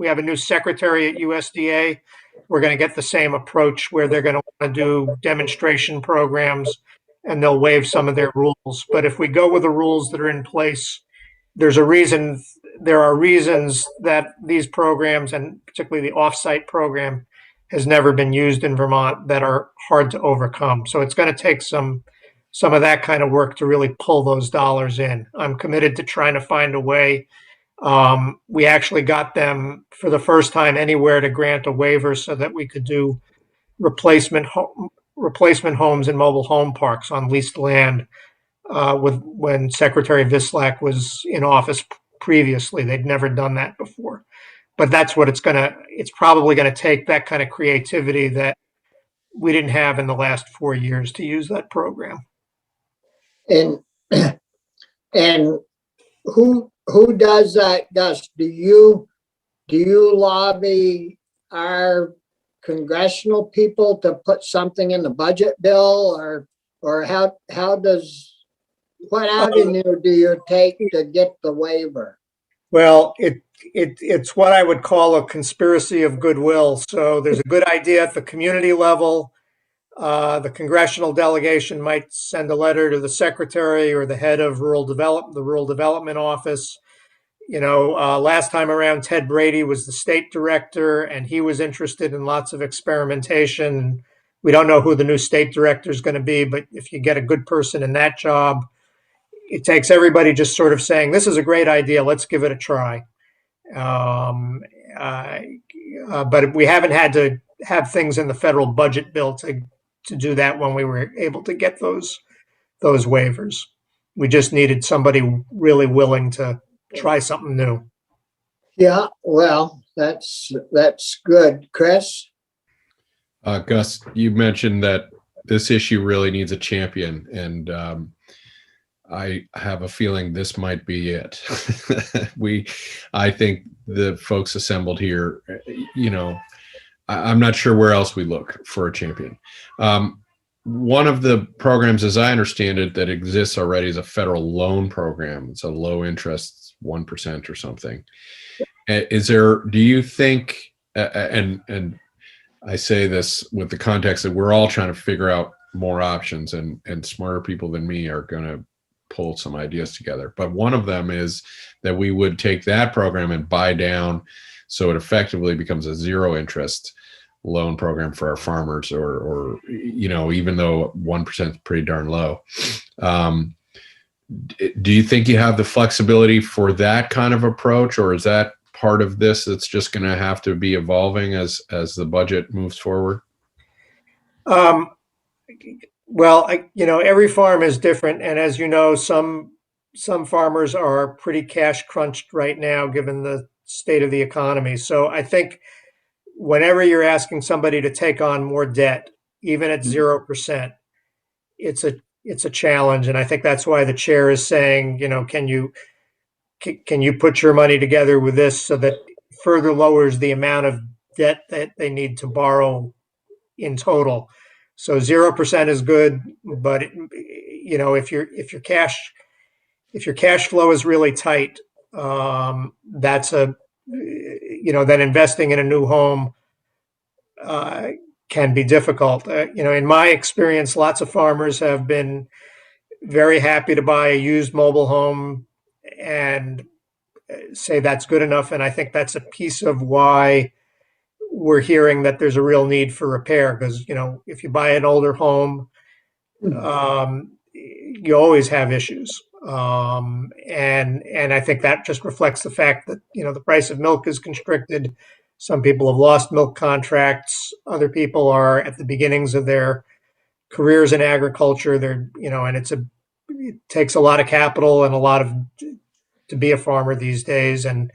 S7: have a new secretary at USDA, we're going to get the same approach where they're going to want to do demonstration programs and they'll waive some of their rules. But if we go with the rules that are in place, there are reasons that these programs, and particularly the offsite program, has never been used in Vermont, that are hard to overcome. So it's going to take some of that kind of work to really pull those dollars in. I'm committed to trying to find a way. We actually got them for the first time anywhere to grant a waiver so that we could do replacement homes and mobile home parks on leased land. When Secretary Vislak was in office previously, they'd never done that before. But that's what it's probably going to take, that kind of creativity that we didn't have in the last 4 years to use that program.
S1: And who does that, Gus? Do you lobby our congressional people to put something in the budget bill, or what avenue do you take to get the waiver?
S7: Well, it's what I would call a conspiracy of goodwill. So there's a good idea at the community level. The congressional delegation might send a letter to the secretary or the head of the rural development office. Last time around, Ted Brady was the state director, and he was interested in lots of experimentation. We don't know who the new state director is going to be, but if you get a good person in that job, it takes everybody just sort of saying, this is a great idea, let's give it a try. But we haven't had to have things in the federal budget bill to do that when we were able to get those waivers. We just needed somebody really willing to try something new.
S1: Yeah, well, that's good. Chris?
S3: Gus, you mentioned that this issue really needs a champion, and I have a feeling this might be it. I think the folks assembled here, I'm not sure where else we look for a champion. One of the programs, as I understand it, that exists already is a federal loan program. It's a low interest, 1% or something. Do you think, and I say this with the context that we're all trying to figure out more options, and smarter people than me are going to pull some ideas together. But one of them is that we would take that program and buy down so it effectively becomes a zero interest loan program for our farmers, or even though 1% is pretty darn low. Do you think you have the flexibility for that kind of approach, or is that part of this that's just going to have to be evolving as the budget moves forward?
S7: Well, every farm is different, and as you know, some farmers are pretty cash crunched right now, given the state of the economy. So I think whenever you're asking somebody to take on more debt, even at 0%, it's a challenge, and I think that's why the chair is saying, can you put your money together with this so that further lowers the amount of debt that they need to borrow in total. So 0% is good, but if your cash flow is really tight, then investing in a new home can be difficult. In my experience, lots of farmers have been very happy to buy a used mobile home and say that's good enough. And I think that's a piece of why we're hearing that there's a real need for repair, because if you buy an older home, you always have issues, and I think that just reflects the fact that the price of milk is constricted. Some people have lost milk contracts. Other people are at the beginnings of their careers in agriculture. And it takes a lot of capital and to be a farmer these days, and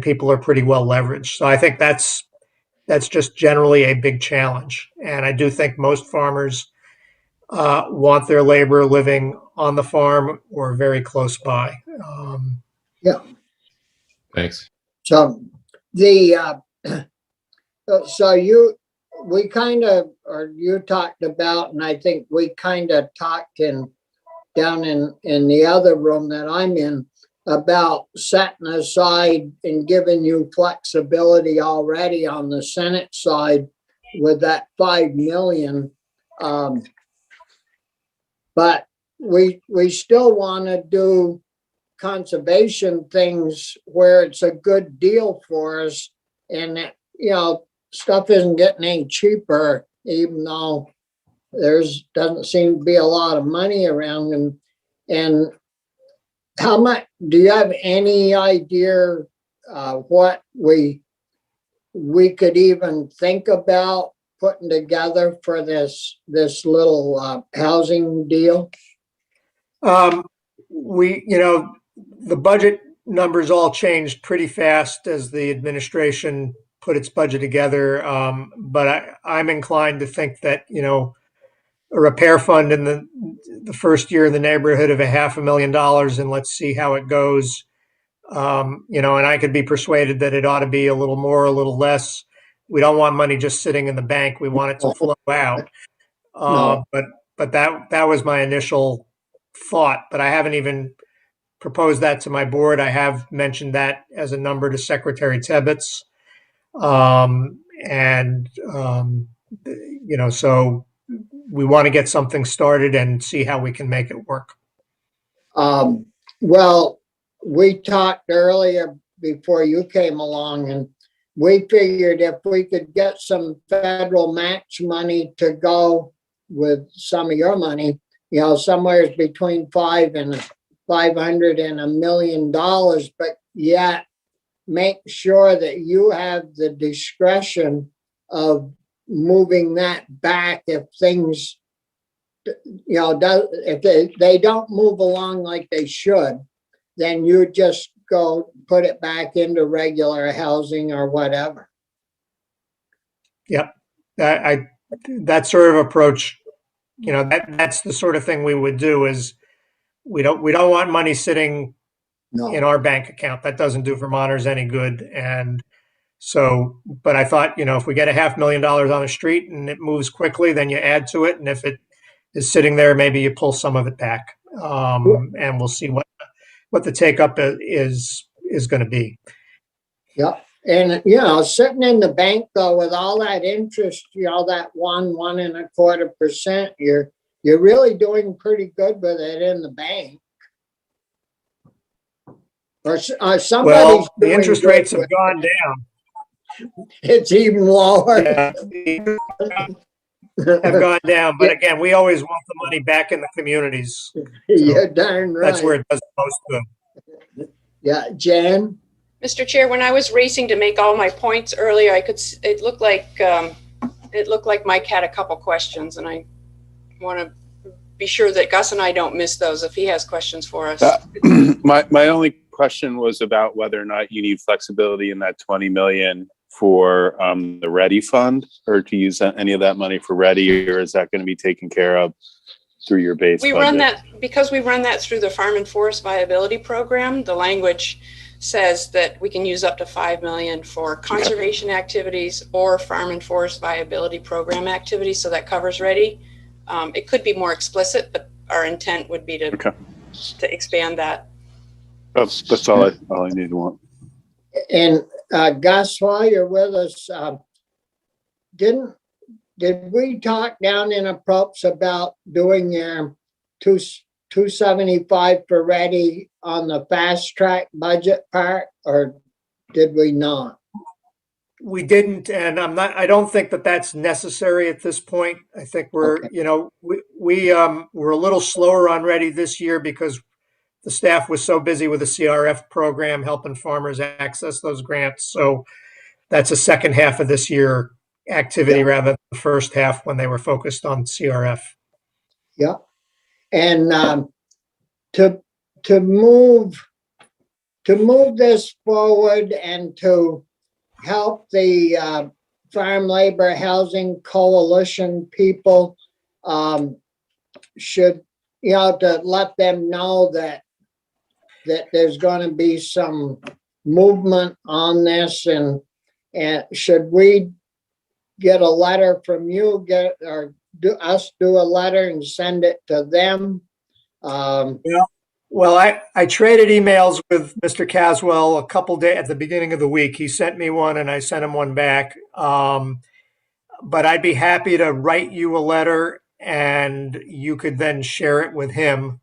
S7: people are pretty well leveraged. So I think that's just generally a big challenge. And I do think most farmers want their labor living on the farm or very close by.
S1: Yeah.
S3: Thanks.
S1: So you talked about, and I think we kind of talked in down in the other room that I'm in about setting aside and giving you flexibility already on the Senate side with that 5 million. But we still want to do conservation things where it's a good deal for us, and stuff isn't getting any cheaper, even though doesn't seem to be a lot of money around them. And how much do you have any idea what we could even think about putting together for this little housing deal?
S7: The budget numbers all changed pretty fast as the administration put its budget together. But I'm inclined to think that, a repair fund in the first year in the neighborhood of $500,000, and let's see how it goes. And I could be persuaded that it ought to be a little more, a little less. We don't want money just sitting in the bank. We want it to flow out.
S1: No.
S7: But that was my initial thought, but I haven't even proposed that to my board. I have mentioned that as a number to Secretary Tebbets. So we want to get something started and see how we can make it work.
S1: Well, we talked earlier before you came along, and we figured if we could get some federal match money to go with some of your money, somewhere between 500 and $1 million, but yet make sure that you have the discretion of moving that back if things, if they don't move along like they should, then you just go put it back into regular housing or whatever.
S7: Yep. That sort of approach, that's the sort of thing we would do. Is we don't want money sitting in our bank account. That doesn't do Vermonters any good. And so, but I thought, if we get $500,000 on the street and it moves quickly, then you add to it. And if it is sitting there, maybe you pull some of it back. And we'll see what the take up is going to be.
S1: Yep. And, sitting in the bank though, with all that interest, that 1.25%, you're really doing pretty good with it in the bank. Or somebody's
S7: well, the
S1: doing
S7: interest
S1: good
S7: rates have
S1: with
S7: gone down.
S1: It's even lower.
S7: Yeah, have gone down, but again, we always want the money back in the communities.
S1: You're darn right.
S7: That's where it does the most good.
S1: Yeah, Jan?
S8: Mr. Chair, when I was racing to make all my points earlier, it looked like Mike had a couple questions, and I want to be sure that Gus and I don't miss those if he has questions for us.
S2: My only question was about whether or not you need flexibility in that 20 million for the Ready Fund, or to use any of that money for Ready, or is that going to be taken care of through your base budget?
S8: Run that because we run that through the Farm and Forest Viability Program. The language says that we can use up to 5 million for conservation activities or Farm and Forest Viability Program activities. So that covers Ready. It could be more explicit, but our intent would be to expand that.
S2: That's all I need to want.
S1: And Gus, while you're with us, did we talk down in approps about doing your 275 for Ready on the fast track budget part, or did we not?
S7: We didn't, and I don't think that that's necessary at this point. I think we're a little slower on Ready this year because the staff was so busy with the CRF program helping farmers access those grants. So that's a second half of this year activity rather than the first half when they were focused on CRF.
S1: Yeah. And to move this forward and to help the Farm Labor Housing Coalition people, should, to let them know that there's going to be some movement on this, and should we get a letter from you, do a letter and send it to them Um,
S7: Well, I traded emails with Mr. Caswell a couple days at the beginning of the week. He sent me one and I sent him one back. But I'd be happy to write you a letter and you could then share it with him.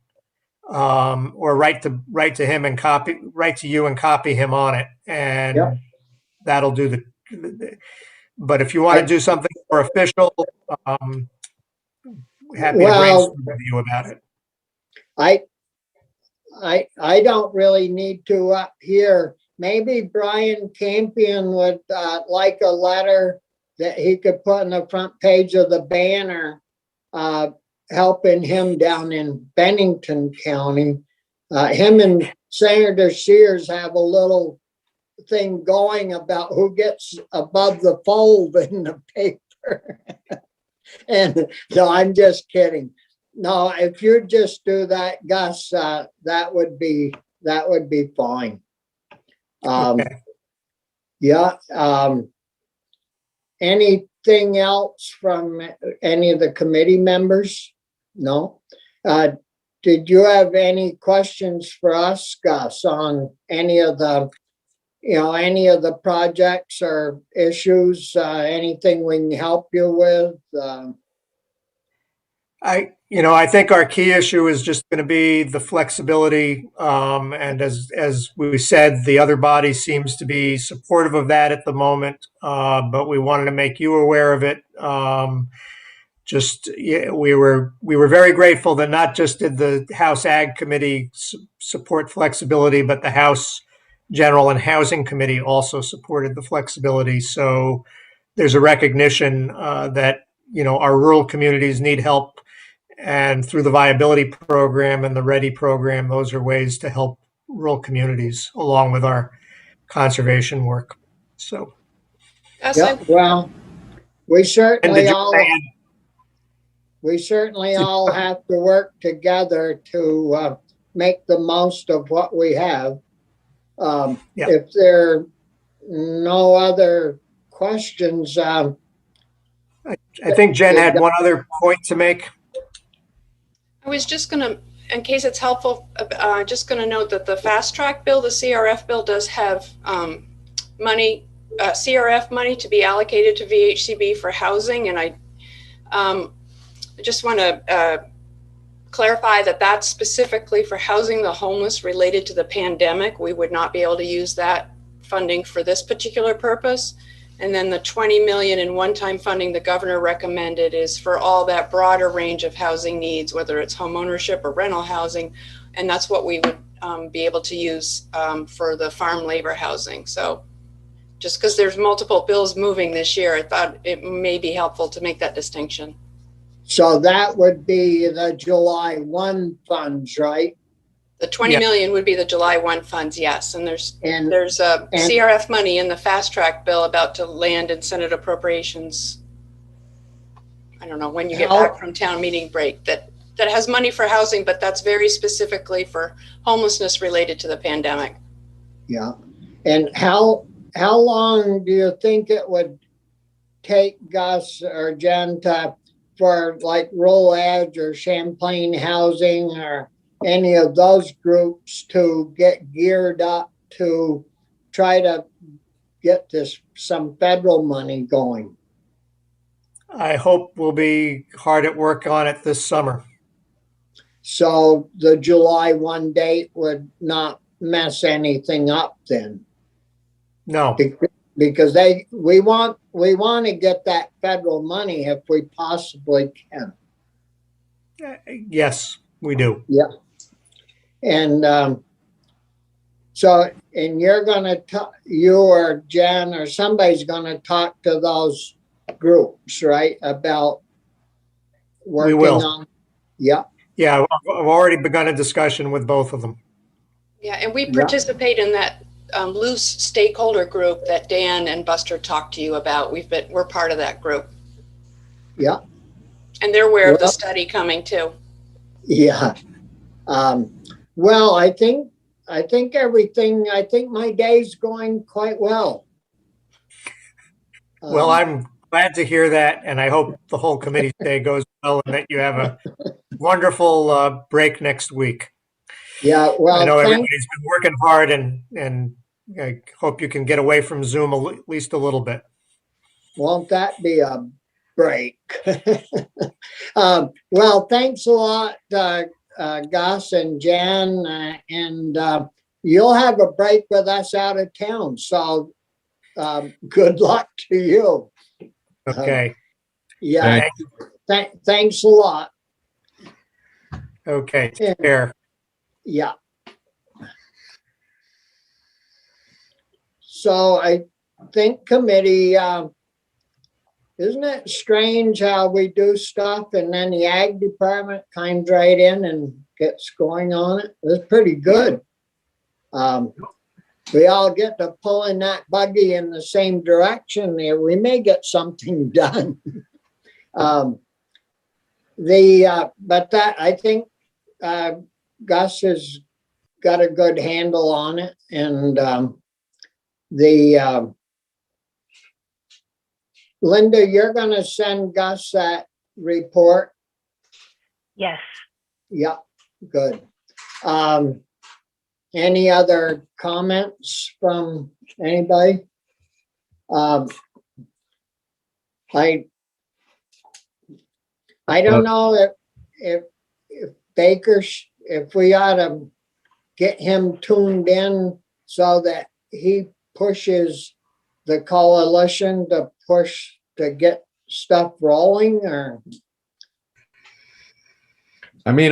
S7: Or write to him and write to you and copy him on it. And
S1: Yep.
S7: that'll do but if you want to do something more official, happy to
S1: Well-
S7: brainstorm with you about it.
S1: I don't really need to up here. Maybe Brian Campion would like a letter that he could put on the front page of the banner, helping him down in Bennington County. Him and Senator Sears have a little thing going about who gets above the fold in the paper. And no, I'm just kidding. No, if you just do that, Gus, that would be fine.
S7: Okay.
S1: Yeah. Anything else from any of the committee members? No. Did you have any questions for us, Gus, on any of the projects or issues? Anything we can help you with?
S7: I think our key issue is just going to be the flexibility. And as we said, the other body seems to be supportive of that at the moment. But we wanted to make you aware of it. We were very grateful that not just did the House Ag Committee support flexibility, but the House General and Housing Committee also supported the flexibility. So there's a recognition that our rural communities need help. And through the Viability Program and the READY program, those are ways to help rural communities along with our conservation work. So,
S8: Gus,
S1: Yeah, well, we
S7: and
S1: certainly
S7: did you
S1: all have to work together to make the most of what we have.
S7: Yeah.
S1: If there are no other questions,
S7: I think Jen had one other point to make.
S8: I was just going to, in case it's helpful, just going to note that the fast track bill, the CRF bill, does have CRF money to be allocated to VHCB for housing. And I just want to clarify that that's specifically for housing the homeless related to the pandemic. We would not be able to use that funding for this particular purpose. And then the 20 million in one-time funding the governor recommended is for all that broader range of housing needs, whether it's home ownership or rental housing. And that's what we would be able to use for the farm labor housing. So just because there's multiple bills moving this year, I thought it may be helpful to make that distinction.
S1: so that would be the July 1 funds, right?
S8: The 20 million would be the July 1 funds, yes. And there's a
S1: and-
S8: CRF money in the fast track bill about to land in Senate appropriations. I don't know when you get back from town meeting break that has money for housing, but that's very specifically for homelessness related to the pandemic.
S1: Yeah. And how long do you think it would take Gus or Jen for like Rural Edge or Champlain Housing or any of those groups to get geared up to try to get some federal money going?
S7: I hope we'll be hard at work on it this summer.
S1: So the July 1 date would not mess anything up then,
S7: No,
S1: because we want to get that federal money if we possibly can.
S7: yes, we do.
S1: And you're gonna talk, you or Jen or somebody's gonna talk to those groups, right? About working
S7: will.
S1: on. Yeah,
S7: Yeah, I've already begun a discussion with both of them.
S8: Yeah, and we
S1: Yeah.
S8: participate in that loose stakeholder group that Dan and Buster talked to you about. We're part of that group.
S1: yeah,
S8: And they're aware of the
S1: Well-
S8: study coming too.
S1: yeah. Well, I think my day's going quite well.
S7: Well, I'm glad to hear that, and I hope the whole committee day goes well and that you have a wonderful break next week.
S1: Yeah,
S7: I
S1: well,
S7: know
S1: thank,
S7: everybody's been working hard, and I hope you can get away from Zoom at least a little bit.
S1: won't that be a break? Well, thanks a lot, Gus and Jen, and you'll have a break with us out of town, so good luck to you.
S7: Okay.
S1: Yeah,
S3: Thank-
S1: thanks a lot.
S7: Okay. Take care.
S1: Yeah. So I think committee, isn't it strange how we do stuff and then the ag department comes right in and gets going on it? It's pretty good. We all get to pull in that buggy in the same direction there. We may get something done. But that, I think, Gus has got a good handle on it, and Linda, you're gonna send Gus that report?
S5: Yes.
S1: Yeah, good. Any other comments from anybody? I don't know if Baker, if we ought to get him tuned in so that he pushes the coalition to push to get stuff rolling, or
S3: I mean,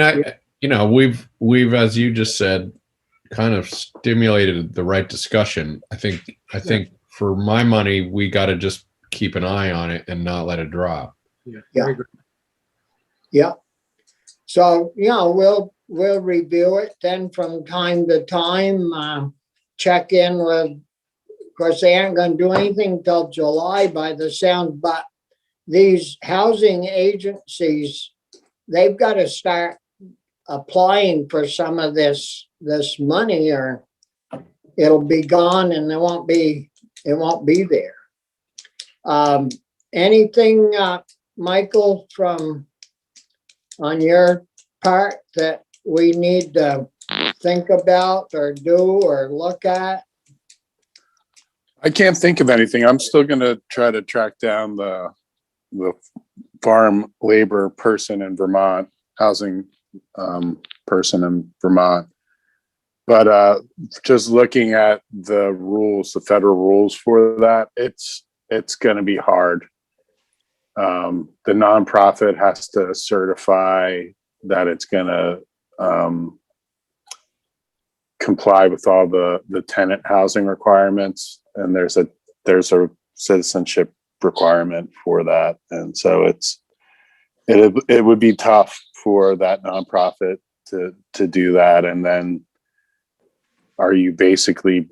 S3: we've, as you just said, kind of stimulated the right discussion. I think for my money, we got to just keep an eye on it and not let it drop.
S4: Yeah.
S1: Yeah.
S4: Very good.
S1: yeah. So, we'll review it then from time to time, check in with, of course, they aren't gonna do anything till July by the sound, but these housing agencies, they've got to start applying for some of this money, or it'll be gone and it won't be there. Anything, Michael, from on your part that we need to think about or do or look at?
S2: I can't think of anything. I'm still going to try to track down the farm labor person in Vermont, housing person in Vermont. But just looking at the rules, the federal rules for that, it's going to be hard. The nonprofit has to certify that it's going to comply with all the tenant housing requirements, and there's a citizenship requirement for that, and so it would be tough for that nonprofit to do that. And then are you basically,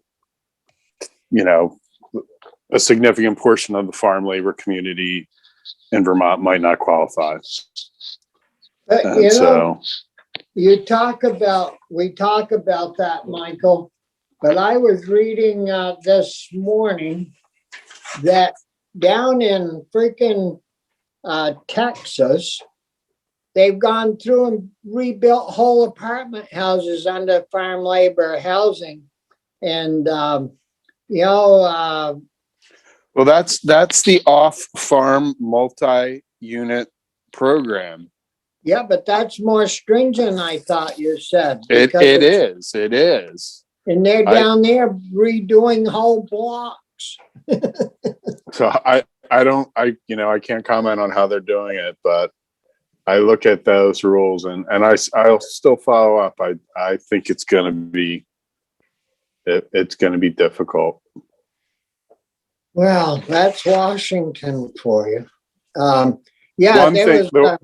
S2: a significant portion of the farm labor community in Vermont might not qualify.
S1: But
S2: And so
S1: we talk about that, Michael, but I was reading this morning that down in freaking Texas, they've gone through and rebuilt whole apartment houses under farm labor housing. And,
S2: well, that's the off-farm multi-unit program.
S1: yeah, but that's more stringent, I thought you said.
S2: It is.
S1: And they're down there redoing whole blocks.
S2: So I can't comment on how they're doing it, but I look at those rules and I'll still follow up. I think it's going to be difficult.
S1: Well, that's Washington for you. Yeah,
S2: One
S1: there
S2: thing,
S1: was.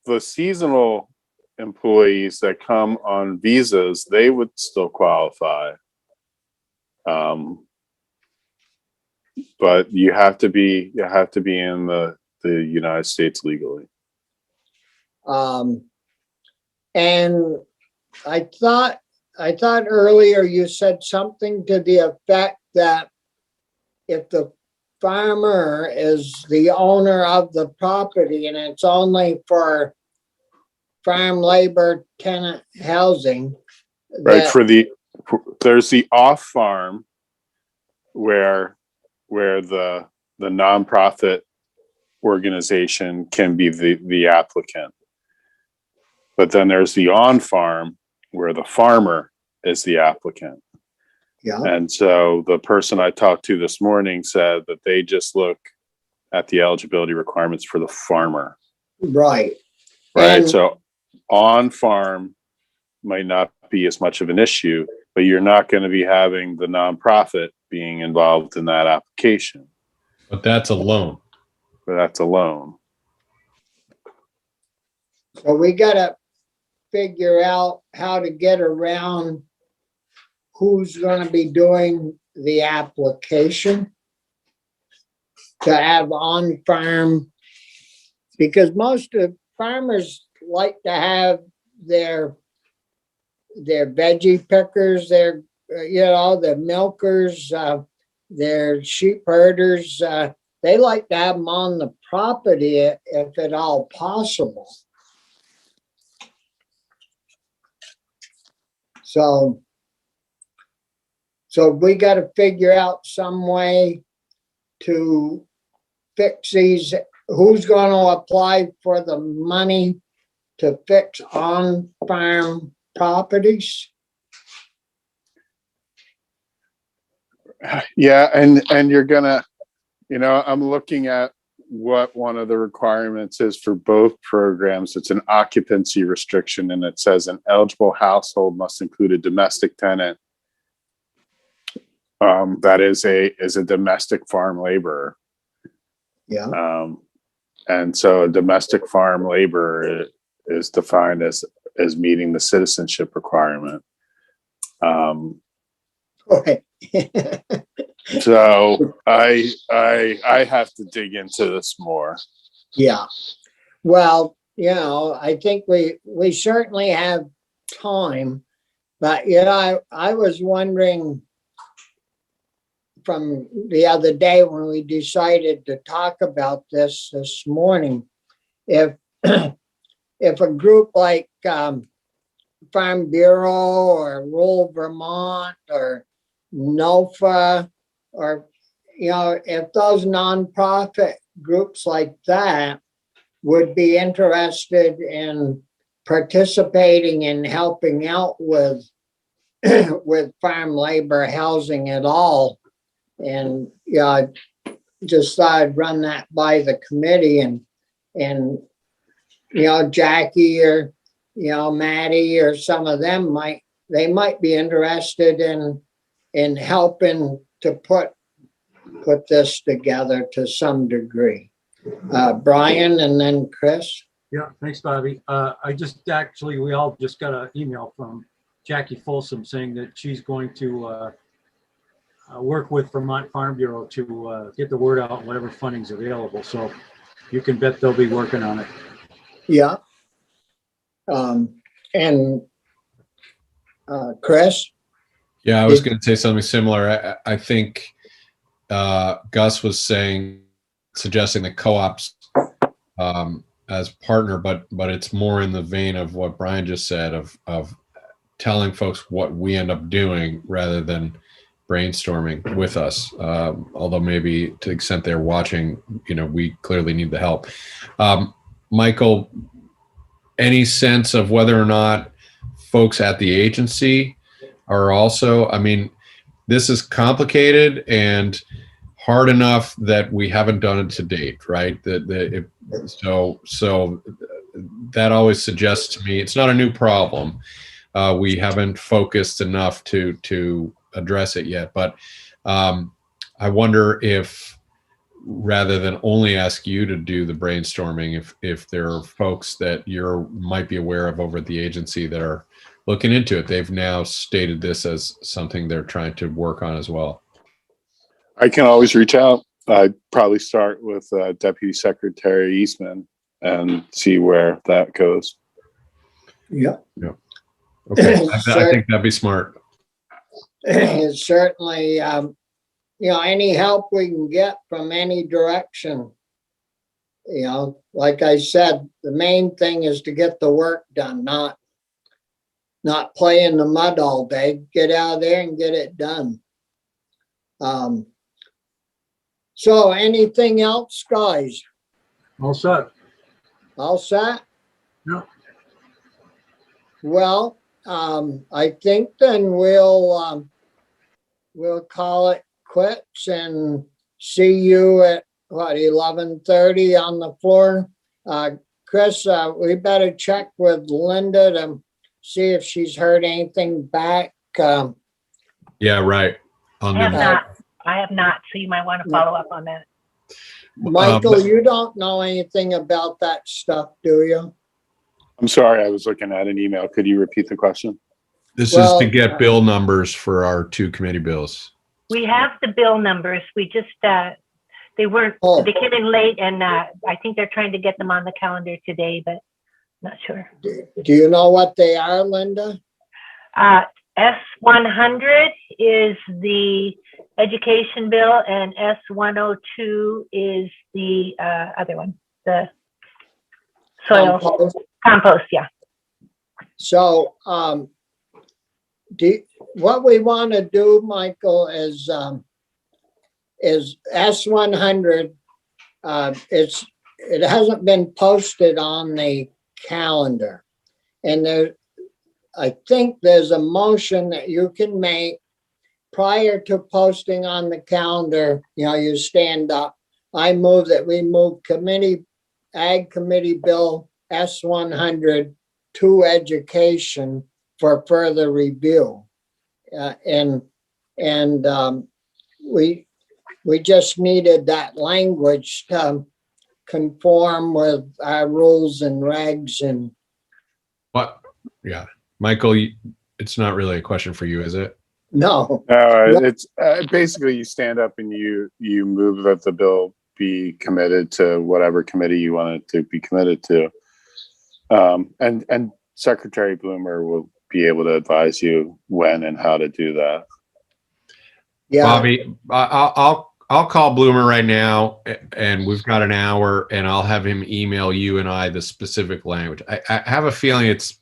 S2: the seasonal employees that come on visas, they would still qualify. But you have to be in the United States legally.
S1: And I thought earlier you said something to the effect that if the farmer is the owner of the property and it's only for farm labor tenant housing.
S2: Right,
S1: that-
S2: there's the off farm where the nonprofit organization can be the applicant. But then there's the on farm where the farmer is the applicant.
S1: Yeah,
S2: And so the person I talked to this morning said that they just look at the eligibility requirements for the farmer,
S1: right.
S2: right?
S1: And-
S2: So on farm might not be as much of an issue, but you're not going to be having the nonprofit being involved in that application.
S3: But that's a loan.
S2: But that's a loan.
S1: So we gotta figure out how to get around who's gonna be doing the application to have on-farm, because most of farmers like to have their veggie pickers, their, their milkers, their sheep herders, they like to have them on the property if at all possible. So we got to figure out some way to fix these. Who's going to apply for the money to fix on-farm properties?
S2: Yeah, and you're gonna, I'm looking at what one of the requirements is for both programs. It's an occupancy restriction, and it says an eligible household must include a domestic tenant. That is a domestic farm laborer.
S1: Yeah.
S2: And so a domestic farm laborer is defined as meeting the citizenship requirement.
S1: Okay.
S2: So I have to dig into this more.
S1: Yeah. Well, I think we certainly have time, but I was wondering from the other day when we decided to talk about this morning, if if a group like Farm Bureau or Rural Vermont or NOFA, or if those nonprofit groups like that would be interested in participating in helping out with with farm labor housing at all. And I just thought I'd run that by the committee, and Jackie or Maddie or some of them might be interested in helping to put this together to some degree. Brian and then Chris.
S4: Yeah, thanks, Bobby. We all just got an email from Jackie Folsom saying that she's going to work with Vermont Farm Bureau to get the word out, whatever funding's available. So you can bet they'll be working on it.
S1: Yeah. And Chris?
S3: Yeah, I was going to say something similar. I think Gus was suggesting the co-ops as partner, but it's more in the vein of what Brian just said of telling folks what we end up doing rather than brainstorming with us. Although maybe to the extent they're watching, we clearly need the help. Michael, any sense of whether or not folks at the agency are also, this is complicated and hard enough that we haven't done it to date, right? So that always suggests to me it's not a new problem. We haven't focused enough to address it yet, but I wonder if, rather than only ask you to do the brainstorming, if there are folks that you might be aware of over at the agency that are looking into it. They've now stated this as something they're trying to work on as well.
S2: I can always reach out. I'd probably start with Deputy Secretary Eastman and see where that goes.
S1: Yeah.
S3: Okay, I think that'd be smart.
S1: Certainly, any help we can get from any direction. Like I said, the main thing is to get the work done, not play in the mud all day. Get out there and get it done. So anything else, guys?
S4: All set.
S1: All set?
S4: Yeah.
S1: Well, I think then we'll call it quits and see you at 11:30 on the floor. Chris, we better check with Linda to see if she's heard anything back.
S3: Yeah, right. On
S5: I have
S3: the,
S5: not. I have not, so you might want to follow up on that.
S1: Michael,
S3: but-
S1: you don't know anything about that stuff, do you?
S2: I'm sorry, I was looking at an email. Could you repeat the question?
S3: This
S1: Well-
S3: is to get bill numbers for our 2 committee bills.
S5: We have the bill numbers. We just, they weren't,
S1: Oh.
S5: they came in late and I think they're trying to get them on the calendar today, but not sure.
S1: Do you know what they are, Linda?
S5: S100 is the education bill and S102 is the other one, the soil
S1: Compost?
S5: compost, yeah.
S1: So, what we want to do, Michael, is S100. It hasn't been posted on the calendar, and I think there's a motion that you can make prior to posting on the calendar. You stand up. I move that we move Ag Committee Bill S100 to education for further review. We just needed that language to conform with our rules and regs and.
S3: What? Yeah. Michael, it's not really a question for you, is it?
S1: No,
S2: It's basically you stand up and you move that the bill be committed to whatever committee you want it to be committed to. And Secretary Bloomer will be able to advise you when and how to do that.
S1: yeah,
S3: Bobby, I'll call Bloomer right now, and we've got an hour, and I'll have him email you and I the specific language. I have a feeling it's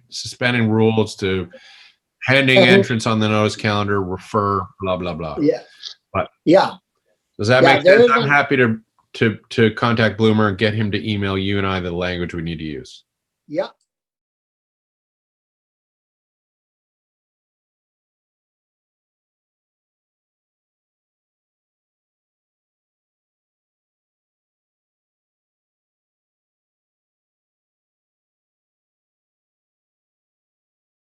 S3: suspending rules to pending entrance on the notice calendar, refer, blah, blah, blah.
S1: yeah.
S3: But-
S1: Yeah,
S3: Does that
S1: Yeah,
S3: make
S1: there
S3: sense? I'm
S1: isn't-
S3: happy to contact Bloomer and get him to email you and I the language we need to use.
S1: yeah,